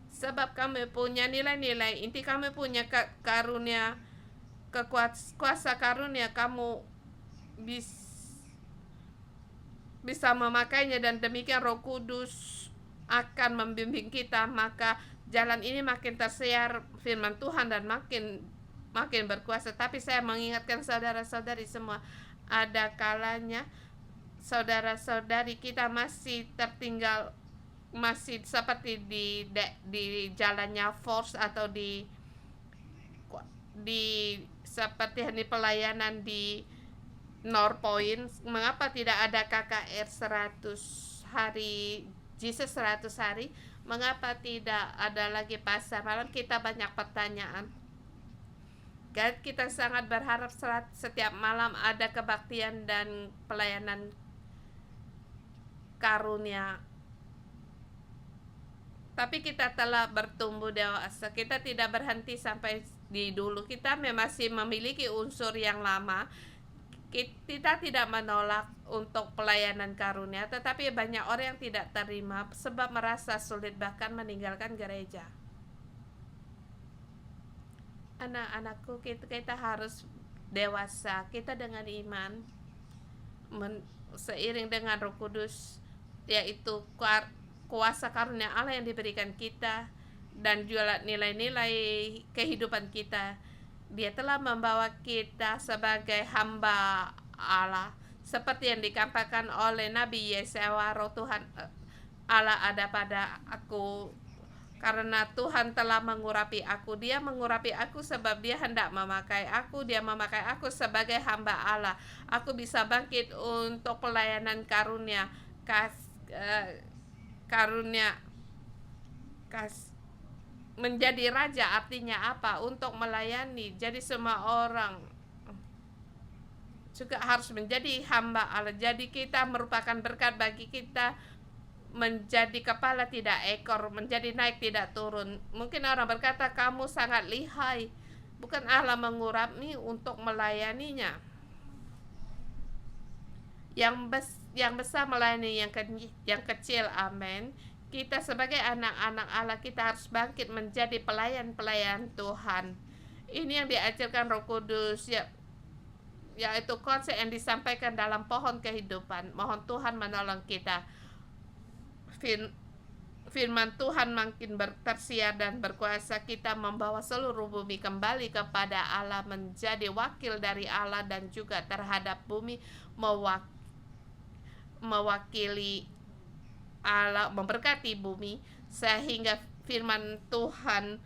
sebab kami punya nilai-nilai inti, kami punya karunia, kuasa karunia, kamu bisa memakainya, dan demikian Roh Kudus akan membimbing kita. Maka jalan ini makin tersiar firman Tuhan dan makin berkuasa. Tapi saya mengingatkan saudara-saudari semua, ada kalanya saudara-saudari kita masih tertinggal, masih seperti di jalannya Force atau di di seperti di pelayanan di North Point, mengapa tidak ada KKR 100 hari, Jesus 100 hari? Mengapa tidak ada lagi pasar malam? Kita banyak pertanyaan. Dan kita sangat berharap setiap malam ada kebaktian dan pelayanan karunia. Tapi kita telah bertumbuh dewasa. Kita tidak berhenti sampai di dulu. Kita masih memiliki unsur yang lama. Kita tidak menolak untuk pelayanan karunia, tetapi banyak orang yang tidak terima sebab merasa sulit bahkan meninggalkan gereja. Anak-anakku, kita harus dewasa. Kita dengan iman seiring dengan Roh Kudus, yaitu kuasa karunia Allah yang diberikan kita dan juga nilai-nilai kehidupan kita. Dia telah membawa kita sebagai hamba Allah, seperti yang dikatakan oleh Nabi Yesaya, Roh Tuhan Allah ada pada aku, karena Tuhan telah mengurapi aku. Dia mengurapi aku sebab dia hendak memakai aku. Dia memakai aku sebagai hamba Allah. Aku bisa bangkit untuk pelayanan karunia. Menjadi raja artinya apa? Untuk melayani. Jadi semua orang juga harus menjadi hamba Allah. Jadi kita merupakan berkat bagi kita, menjadi kepala tidak ekor, menjadi naik tidak turun. Mungkin orang berkata kamu sangat lihai. Bukan Allah mengurapi untuk melayaninya. Yang besar melayani yang kecil. Amin. Kita sebagai anak-anak Allah, kita harus bangkit menjadi pelayan-pelayan Tuhan. Ini yang diajarkan Roh Kudus, yaitu konsep yang disampaikan dalam pohon kehidupan. Mohon Tuhan menolong kita. Firman Tuhan makin tersiar dan berkuasa. Kita membawa seluruh bumi kembali kepada Allah, menjadi wakil dari Allah dan juga terhadap bumi, mewakili Allah, memberkati bumi, sehingga firman Tuhan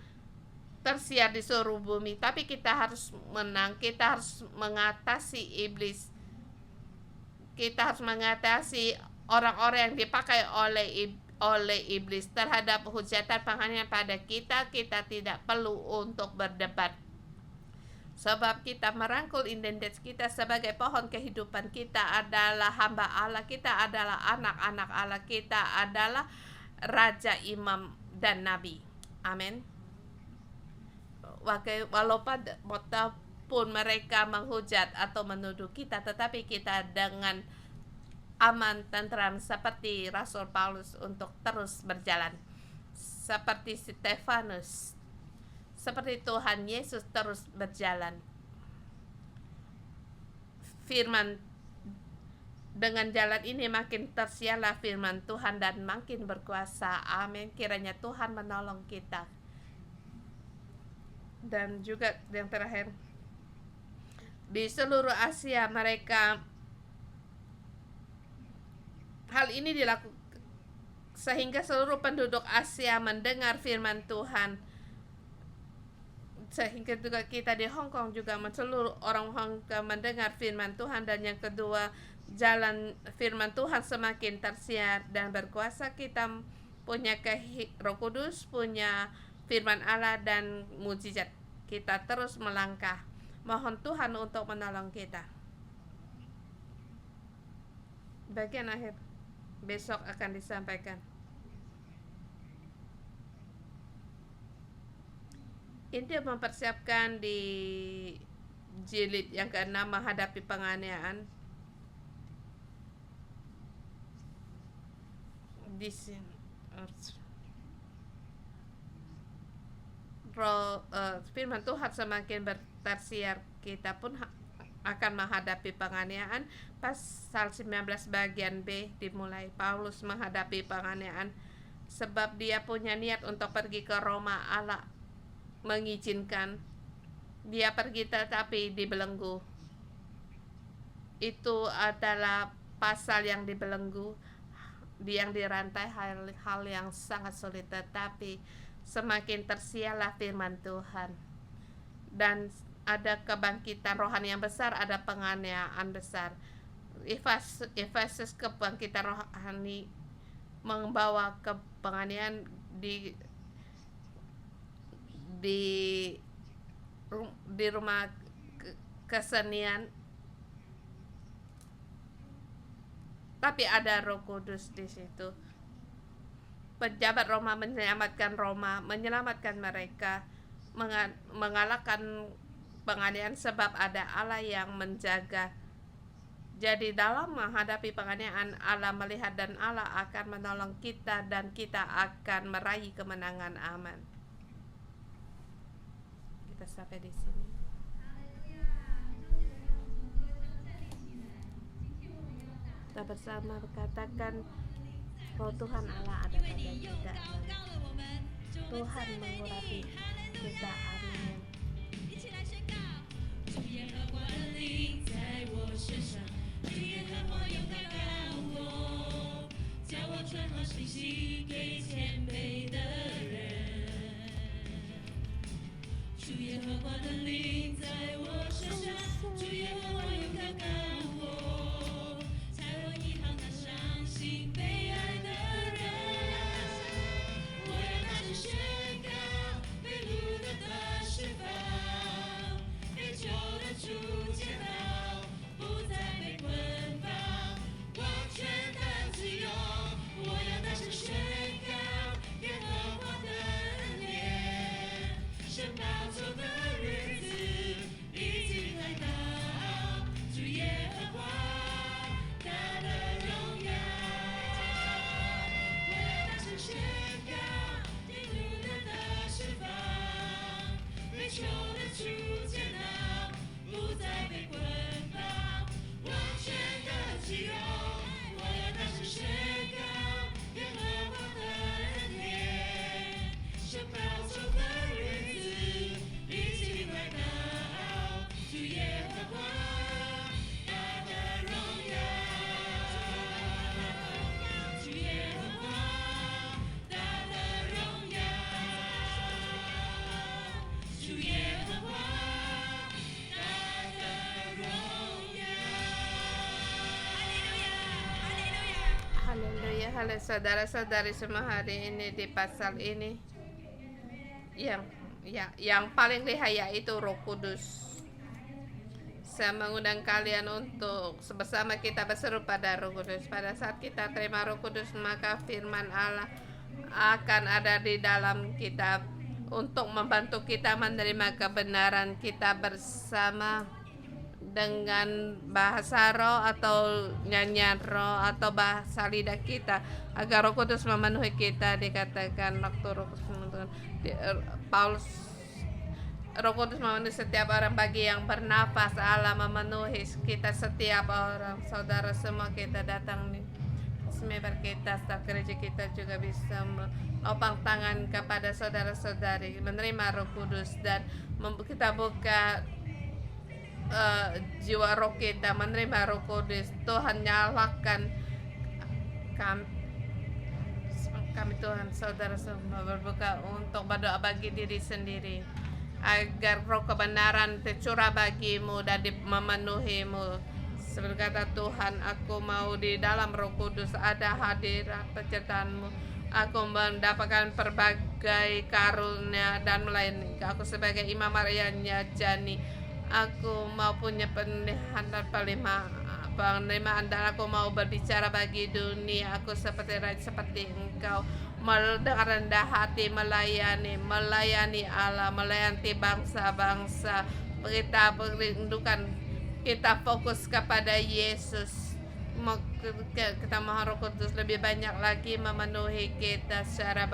tersiar di seluruh bumi. Tapi kita harus menang, kita harus mengatasi iblis, kita harus mengatasi orang-orang yang dipakai oleh iblis terhadap hujatan penghakiman pada kita. Kita tidak perlu untuk berdebat, sebab kita merangkul identitas kita sebagai pohon kehidupan. Kita adalah hamba Allah, kita adalah anak-anak Allah, kita adalah raja, imam, dan nabi. Amin. Walaupun mereka menghujat atau menuduh kita, tetapi kita dengan aman, tentram, seperti Rasul Paulus untuk terus berjalan. Seperti Stefanus, seperti Tuhan Yesus terus berjalan. Firman, dengan jalan ini makin tersiarlah firman Tuhan dan makin berkuasa. Amin. Kiranya Tuhan menolong kita. Dan juga yang terakhir, di seluruh Asia mereka, hal ini dilakukan sehingga seluruh penduduk Asia mendengar firman Tuhan. Sehingga juga kita di Hong Kong juga seluruh orang Hong Kong mendengar firman Tuhan. Dan yang kedua, jalan firman Tuhan semakin tersiar dan berkuasa. Kita punya Roh Kudus, punya firman Allah dan mujizat. Kita terus melangkah. Mohon Tuhan untuk menolong kita. Bagian akhir besok akan disampaikan. Inti mempersiapkan di jilid yang ke-6 menghadapi penganiayaan. Di sini firman Tuhan semakin tersiar, kita pun akan menghadapi penganiayaan. Pasal 19 bagian B dimulai. Paulus menghadapi penganiayaan sebab dia punya niat untuk pergi ke Roma. Allah mengizinkan dia pergi tetapi dibelenggu. Itu adalah pasal yang dibelenggu, yang dirantai, hal yang sangat sulit. Tetapi semakin tersiarlah firman Tuhan dan ada kebangkitan rohani yang besar, ada penganiayaan besar. Efesus kebangkitan rohani membawa ke penganiayaan di rumah kesenian, tapi ada Roh Kudus di situ. Pejabat Roma menyelamatkan mereka, mengalahkan penganiayaan sebab ada Allah yang menjaga. Jadi dalam menghadapi penganiayaan, Allah melihat dan Allah akan menolong kita dan kita akan meraih kemenangan. Amin. Kita sampai di sini. Kita bersama berkatakan, Roh Tuhan Allah ada pada kita. Tuhan mengurapi kita. Amin. 主耶和华的灵在我身上，主耶和华勇敢高我，叫我传好信息给谦卑的人。主耶和华的灵在我身上，主耶和华勇敢高我，在我一行那伤心悲哀的人。我要大声宣告被掳的得释放。求得主见到，不再被捆绑，完全的自由。我要大声宣告耶和华的恩典，神宝座的日子已经来到，主耶和华他的荣耀。我要大声宣告天路的得释放，被求的主见到。不再被捆绑，完全的自由。我要大声宣告耶和华的恩典，神宝座的日子已经来到，主耶和华他的荣耀，主耶和华他的荣耀，主耶和华。Haleluya, haleluya saudara-saudari semua, hari ini di pasal ini yang paling lihat yaitu Roh Kudus. Saya mengundang kalian untuk bersama kita berseru pada Roh Kudus. Pada saat kita terima Roh Kudus, maka firman Allah akan ada di dalam kita untuk membantu kita menerima kebenaran kita bersama dengan bahasa roh atau nyanyian roh atau bahasa lidah kita, agar Roh Kudus memenuhi kita. Dikatakan waktu Roh Kudus Paulus, Roh Kudus memenuhi setiap orang. Bagi yang bernafas, Allah memenuhi kita setiap orang. Saudara semua, kita datang nih semebar kita, staf gereja kita juga bisa melopang tangan kepada saudara-saudari menerima Roh Kudus, dan kita buka jiwa roh kita menerima Roh Kudus. Tuhan nyalakan kami Tuhan, saudara semua berbuka untuk berdoa bagi diri sendiri, agar roh kebenaran tercurah bagimu dan memenuhimu. Berkata Tuhan, aku mau di dalam Roh Kudus ada hadirat penyertaan-Mu. Aku mendapatkan berbagai karunia dan melayani. Aku sebagai Imam Maryanya Jani, aku mau punya pendengaran dan penerimaan, dan aku mau berbicara bagi dunia. Aku seperti Engkau, mendengar rendah hati, melayani Allah, melayani bangsa-bangsa. Kita merindukan, kita fokus kepada Yesus. Kita mohon Roh Kudus lebih banyak lagi memenuhi kita secara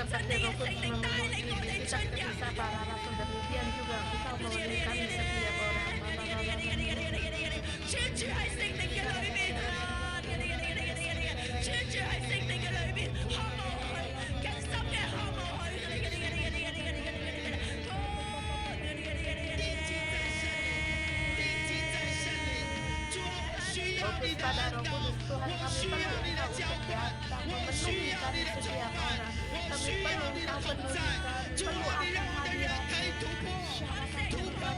seperti Roh Kudus memenuhi kita. fokus pada Roh Kudus Tuhan, kami perlu Engkau untuk datang memenuhi kami setiap orang. Kami perlu Engkau penuhi kami, perlu akan hadirat-Mu. Teropong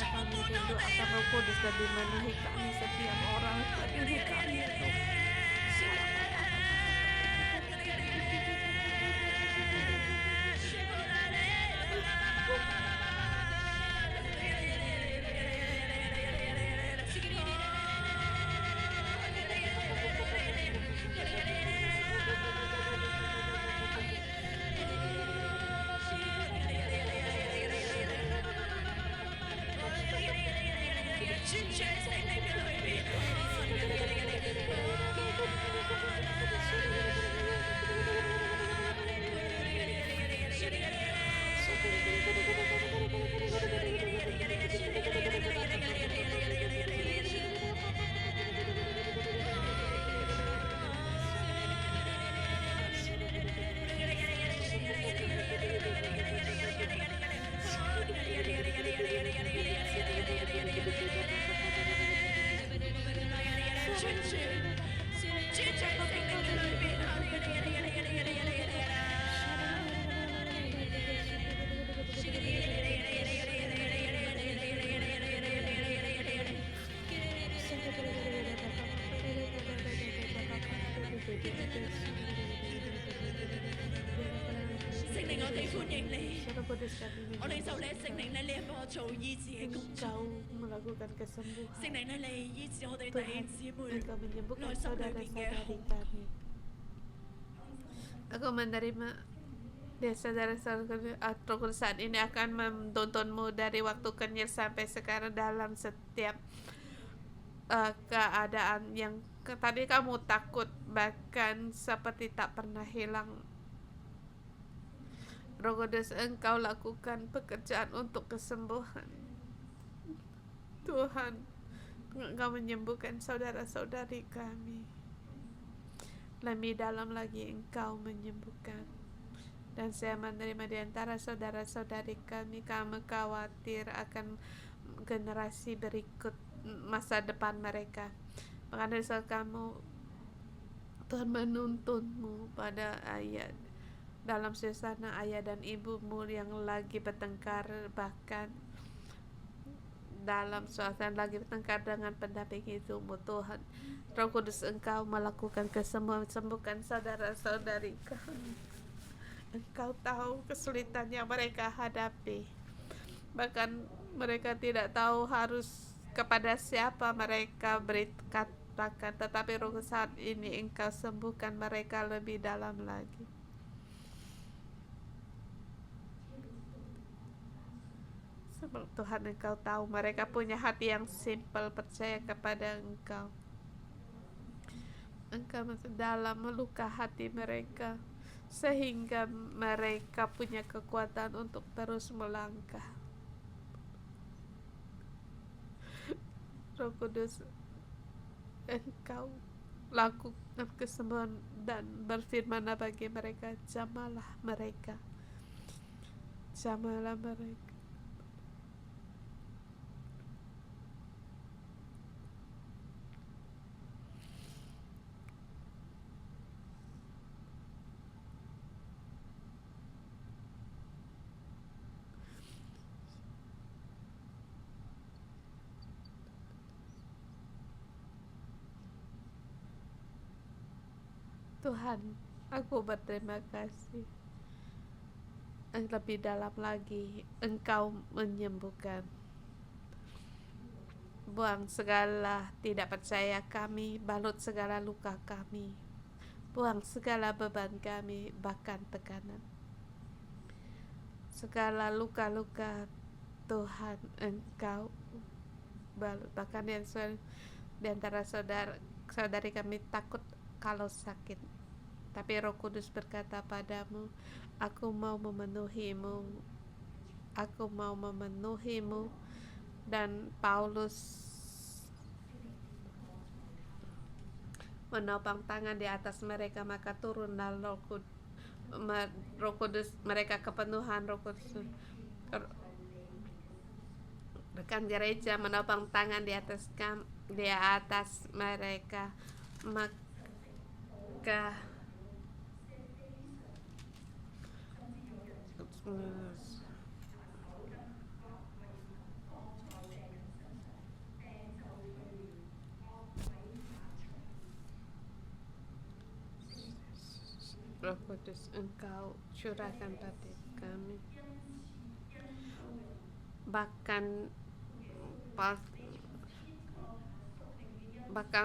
saya, teropong Roh Kudus lebih memenuhi kami setiap orang, penuhi kami Tuhan. 聖靈，我哋歡迎你，我領受你聖靈咧，你係幫我做醫治嘅工作。 Engkau melakukan 聖 kesembuhan. 靈咧，你醫治我哋弟兄 Tuhan, 姊妹 Engkau menyembuhkan 內心裏邊嘅 saudara-saudari 恐 kami. Aku menerima dan saudara-saudara aku saat ini akan menontonmu dari waktu kecil sampai sekarang dalam setiap keadaan yang tadi kamu takut, bahkan seperti tak pernah hilang. Roh Kudus, Engkau lakukan pekerjaan untuk kesembuhan. Tuhan, Engkau menyembuhkan saudara-saudari kami. Lebih dalam lagi Engkau menyembuhkan. Dan saya menerima di antara saudara-saudari kami khawatir akan generasi berikut, masa depan mereka. Maka dari saat kamu, Tuhan menuntunmu pada ayat dalam suasana ayah dan ibumu yang lagi bertengkar, bahkan dalam suasana lagi bertengkar dengan pendamping hidupmu. Tuhan, Roh Kudus, Engkau melakukan kesembuhan, sembuhkan saudara-saudari kami. Engkau tahu kesulitan yang mereka hadapi, bahkan mereka tidak tahu harus kepada siapa mereka berkatakan, tetapi Roh saat ini Engkau sembuhkan mereka lebih dalam lagi. Sebab Tuhan, Engkau tahu mereka punya hati yang simpel, percaya kepada Engkau. Engkau masuk dalam meluka hati mereka sehingga mereka punya kekuatan untuk terus melangkah. Roh Kudus, Engkau lakukan kesembuhan dan berfirman bagi mereka, jamahlah mereka, jamahlah mereka. Tuhan, aku berterima kasih. Lebih dalam lagi, Engkau menyembuhkan. Buang segala tidak percaya kami, balut segala luka kami, buang segala beban kami, bahkan tekanan. Segala luka-luka, Tuhan, Engkau balut. Bahkan di antara saudari kami takut kalau sakit, tapi Roh Kudus berkata padamu, aku mau memenuhimu, aku mau memenuhimu. Dan Paulus menopang tangan di atas mereka, maka turunlah Roh Kudus, mereka kepenuhan Roh Kudus. Rekan gereja menopang tangan di atas mereka, maka Roh Kudus, Engkau curahkan pada kami. Bahkan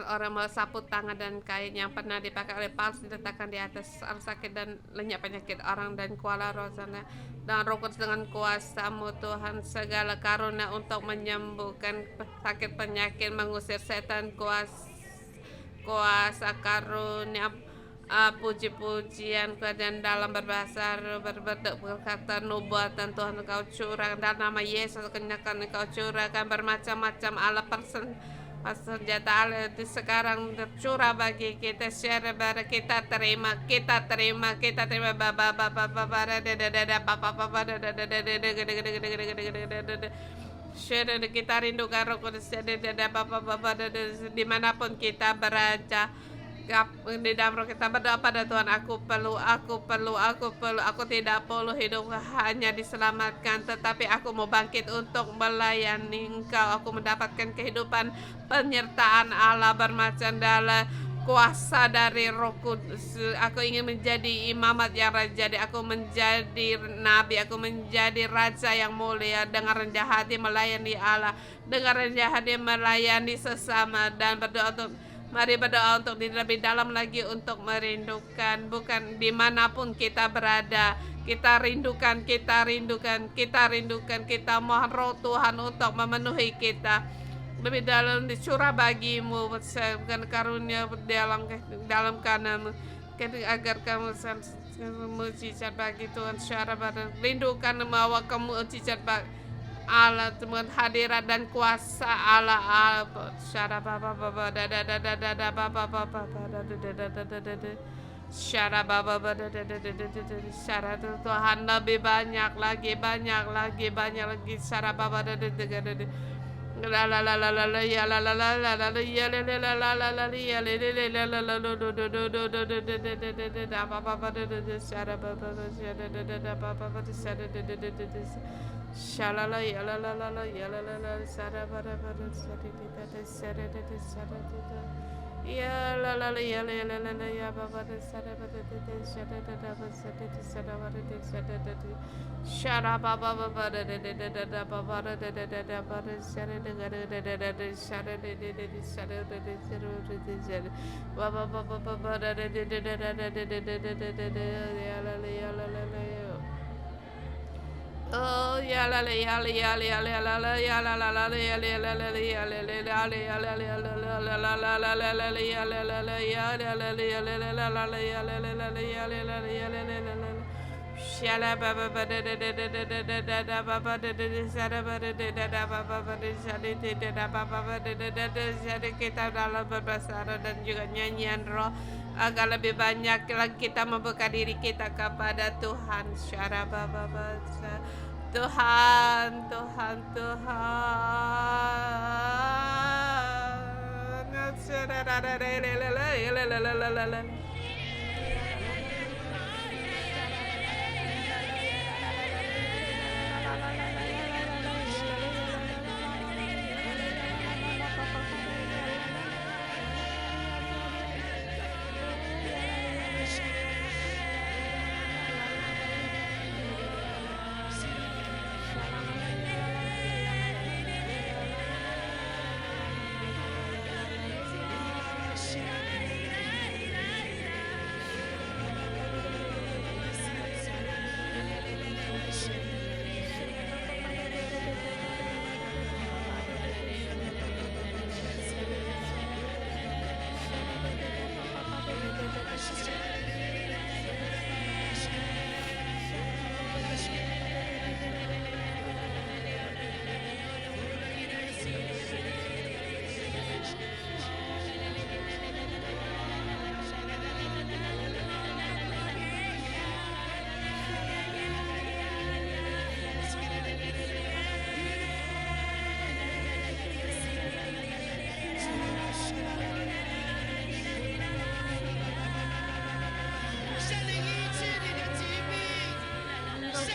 orang sapu tangan dan kain yang pernah dipakai oleh Paulus diletakkan di atas orang sakit dan lenyap penyakit orang, dan kuala roh sana dan Roh Kudus dengan kuasa-Mu Tuhan, segala karunia untuk menyembuhkan sakit penyakit, mengusir setan, kuasa karunia, puji-pujian dan dalam berbahasa berkata nubuatan Tuhan Engkau curahkan dalam nama Yesus, kenyangkan Engkau curahkan bermacam-macam Allah senjata Allah itu sekarang tercurah bagi kita. Share kita terima share kita rindukan Roh Kudus dimanapun kita berada. Di dalam roh kita berdoa pada Tuhan, aku tidak perlu hidup hanya diselamatkan, tetapi aku mau bangkit untuk melayani Engkau. Aku mendapatkan kehidupan penyertaan Allah bermacam dalam kuasa dari Roh Kudus. Aku ingin menjadi imamat yang raja, aku menjadi nabi, aku menjadi raja yang mulia dengan rendah hati melayani Allah, dengan rendah hati melayani sesama dan berdoa untuk mari berdoa untuk lebih dalam lagi untuk merindukan bukan dimanapun kita berada. Kita rindukan, kita rindukan, kita rindukan, kita mohon Roh Tuhan untuk memenuhi kita lebih dalam dicurah bagimu bukan karunia dalam kananmu agar kamu mujizat bagi Tuhan syara pada rindukan membawa kamu mujizat bagi Allah Tuhan hadirat dan kuasa Allah syara baba baba dada dada dada baba baba dada dada dada syara baba dada dada syara Tuhan lebih banyak lagi syara baba dada dada la la la la la la ya la la la la la la ya la la la la la la ya la la la la la do do do do do do do do da ba ba ba da da shara ba ba ba da da da da ba ba ba da shara da da da da shala la ya la la la la ya la la la shara ba da ba da shara da da shara da da shara da da ya la la la ya la la la la ya ba ba da shara ba da da shara da da ba shara da shara ba da shara da da shara ba ba ba ba da da da da da ba ba da da da da ba da shara da da da da da da shara da da da shara da da shara ba ba ba ba ba ba da da da da da da da da da da ya la la ya la la la oh ya la la ya la ya la ya la la ya la la la ya la la la ya la la la ya la la la la la la la la ya la la la ya la la la ya la la la la ya la la la ya la la la ya la la la shala ba ba ba da da da da da da da da ba ba da da da shala ba da da da da ba ba ba da shala da da da ba ba ba da da da da shala kita dalam berbahasa dan juga nyanyian roh agar lebih banyak lagi kita membuka diri kita kepada Tuhan syara ba ba ba Tuhan Tuhan Tuhan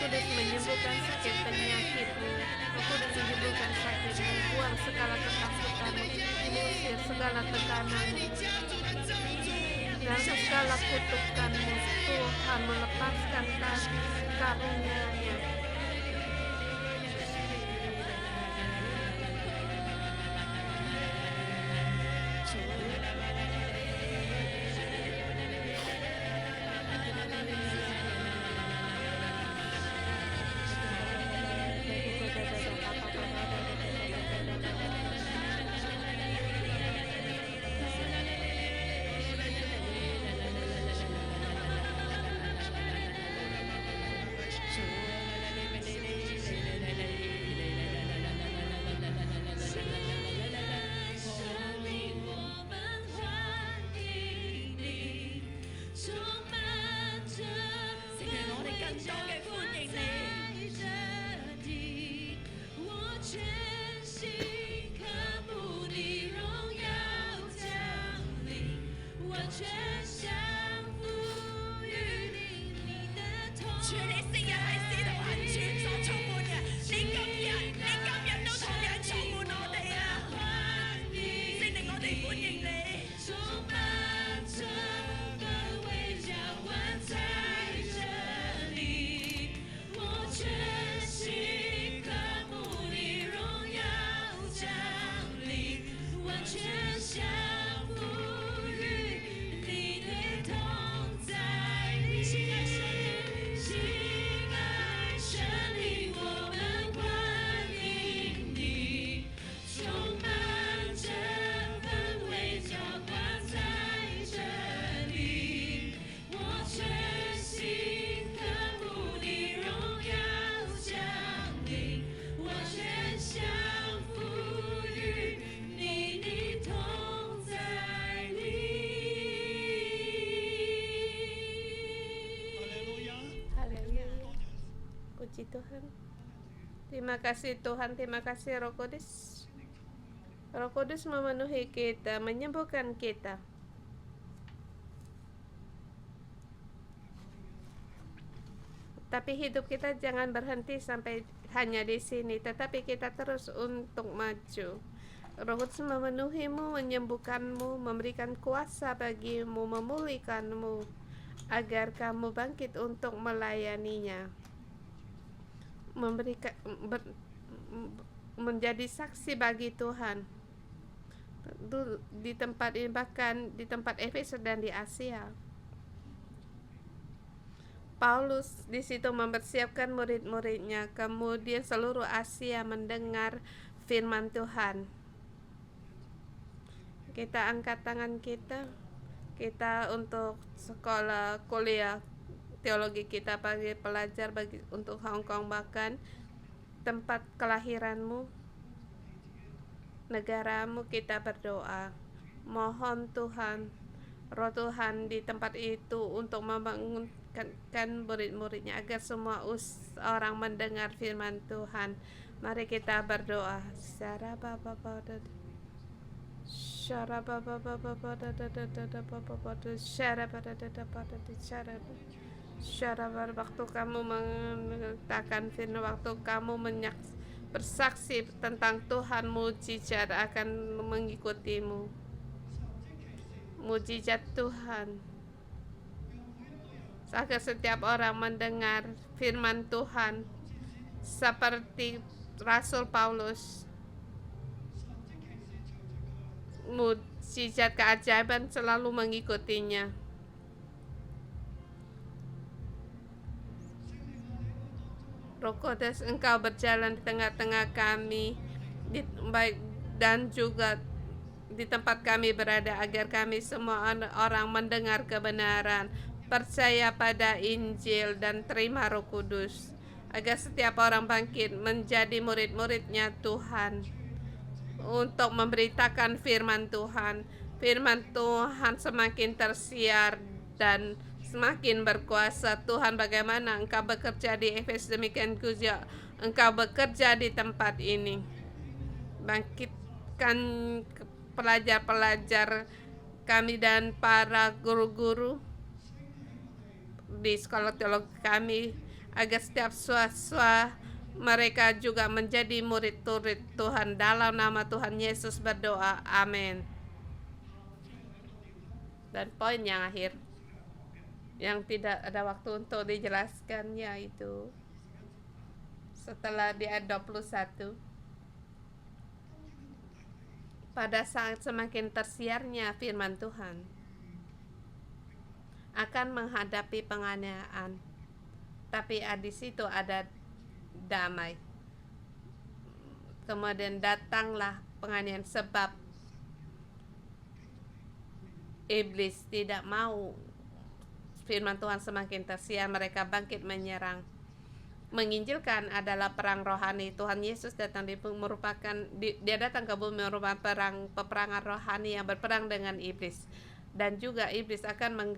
Kudus menyembuhkan sakit penyakitmu. Roh Kudus menyembuhkan sakitmu, buang segala ketakutanmu, mengusir segala tekananmu dan segala kutukanmu. Tuhan melepaskan karunia-Nya. Tuhan. Terima kasih Tuhan, terima kasih Roh Kudus. Roh Kudus memenuhi kita, menyembuhkan kita. Tapi hidup kita jangan berhenti sampai hanya di sini, tetapi kita terus untuk maju. Roh Kudus memenuhimu, menyembuhkanmu, memberikan kuasa bagimu, memulihkanmu, agar kamu bangkit untuk melayaninya, menjadi saksi bagi Tuhan di tempat ini, bahkan di tempat Efesus dan di Asia. Paulus di situ mempersiapkan murid-muridnya, kemudian seluruh Asia mendengar firman Tuhan. Kita angkat tangan kita untuk sekolah kuliah teologi kita bagi pelajar, untuk Hong Kong, bahkan tempat kelahiranmu, negaramu. Kita berdoa, mohon Tuhan, Roh Tuhan di tempat itu untuk membangunkan murid-muridnya, agar semua orang mendengar firman Tuhan. Mari kita berdoa. Waktu kamu mengatakan firman, waktu kamu bersaksi tentang Tuhan, mujizat akan mengikutimu. Mujizat Tuhan, agar setiap orang mendengar firman Tuhan seperti Rasul Paulus. Mujizat keajaiban selalu mengikutinya. Roh Kudus, Engkau berjalan di tengah-tengah kami, dan juga di tempat kami berada, agar kami semua orang mendengar kebenaran, percaya pada Injil, dan terima Roh Kudus, agar setiap orang bangkit menjadi murid-muridnya Tuhan, untuk memberitakan firman Tuhan. Firman Tuhan semakin tersiar dan semakin berkuasa. Tuhan, bagaimana Engkau bekerja di Efesus, demikian juga Engkau bekerja di tempat ini. Bangkitkan pelajar-pelajar kami dan para guru-guru di sekolah teologi kami, agar setiap siswa mereka juga menjadi murid-murid Tuhan. Dalam nama Tuhan Yesus berdoa, amin. Dan poin yang akhir, yang tidak ada waktu untuk dijelaskan, yaitu setelah di ayat 21, pada saat semakin tersiarnya firman Tuhan, akan menghadapi penganiayaan, tapi di situ ada damai. Kemudian datanglah penganiayaan, sebab iblis tidak mau firman Tuhan semakin tersiar. Mereka bangkit menyerang. Menginjilkan adalah perang rohani. Tuhan Yesus datang dia datang ke bumi merupakan peperangan rohani yang berperang dengan iblis. Dan juga iblis akan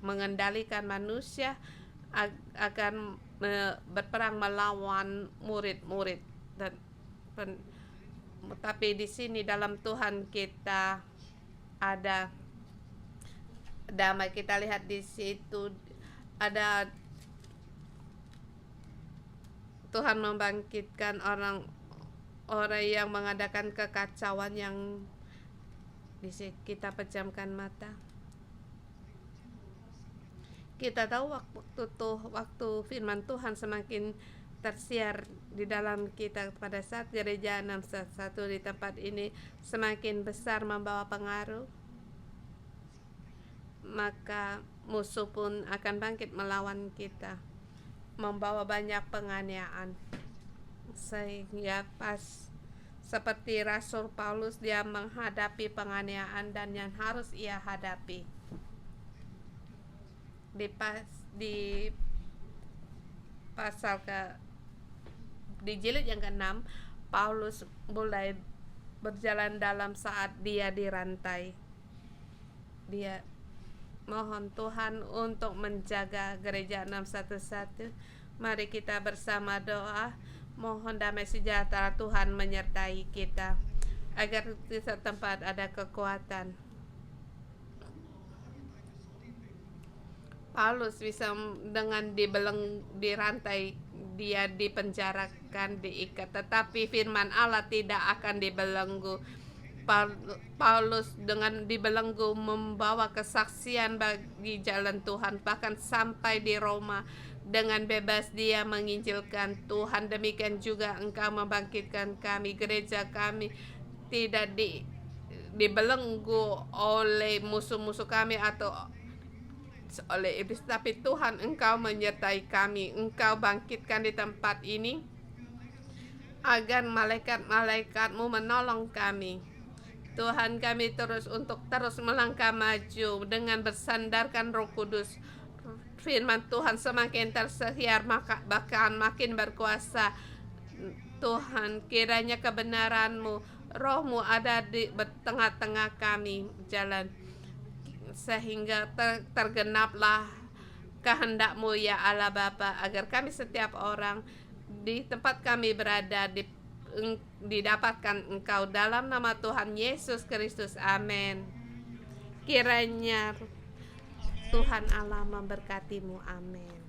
mengendalikan manusia, akan berperang melawan murid-murid. Tapi di sini dalam Tuhan kita ada damai. Kita lihat di situ ada Tuhan membangkitkan orang yang mengadakan kekacauan. Yang di sini kita pejamkan mata. Kita tahu waktu firman Tuhan semakin tersiar di dalam kita, pada saat gereja 611 di tempat ini semakin besar membawa pengaruh, maka musuh pun akan bangkit melawan kita, membawa banyak penganiayaan. Sehingga pas seperti Rasul Paulus, dia menghadapi penganiayaan dan yang harus ia hadapi. Di pasal di jilid yang ke-6, Paulus mulai berjalan dalam saat dia dirantai. Dia mohon Tuhan untuk menjaga gereja 611, Mari kita bersama doa. Mohon damai sejahtera Tuhan menyertai kita, agar di tempat ada kekuatan. Paulus bisa dengan dirantai, dia dipenjarakan, diikat, tetapi firman Allah tidak akan dibelenggu. Paulus dengan dibelenggu membawa kesaksian bagi jalan Tuhan, bahkan sampai di Roma dengan bebas dia menginjilkan Tuhan. Demikian juga Engkau membangkitkan kami, gereja kami tidak dibelenggu oleh musuh-musuh kami atau oleh iblis, tapi Tuhan Engkau menyertai kami. Engkau bangkitkan di tempat ini agar malaikat-malaikatmu menolong kami. Tuhan, kami terus melangkah maju dengan bersandarkan Roh Kudus. Firman Tuhan semakin tersiar, maka bahkan makin berkuasa. Tuhan, kiranya kebenaran-Mu, Roh-Mu ada di tengah-tengah kami jalan, sehingga tergenaplah kehendak-Mu ya Allah Bapa, agar kami setiap orang di tempat kami berada didapatkan Engkau, dalam nama Tuhan Yesus Kristus, amin. Kiranya Tuhan Allah memberkatimu, amin.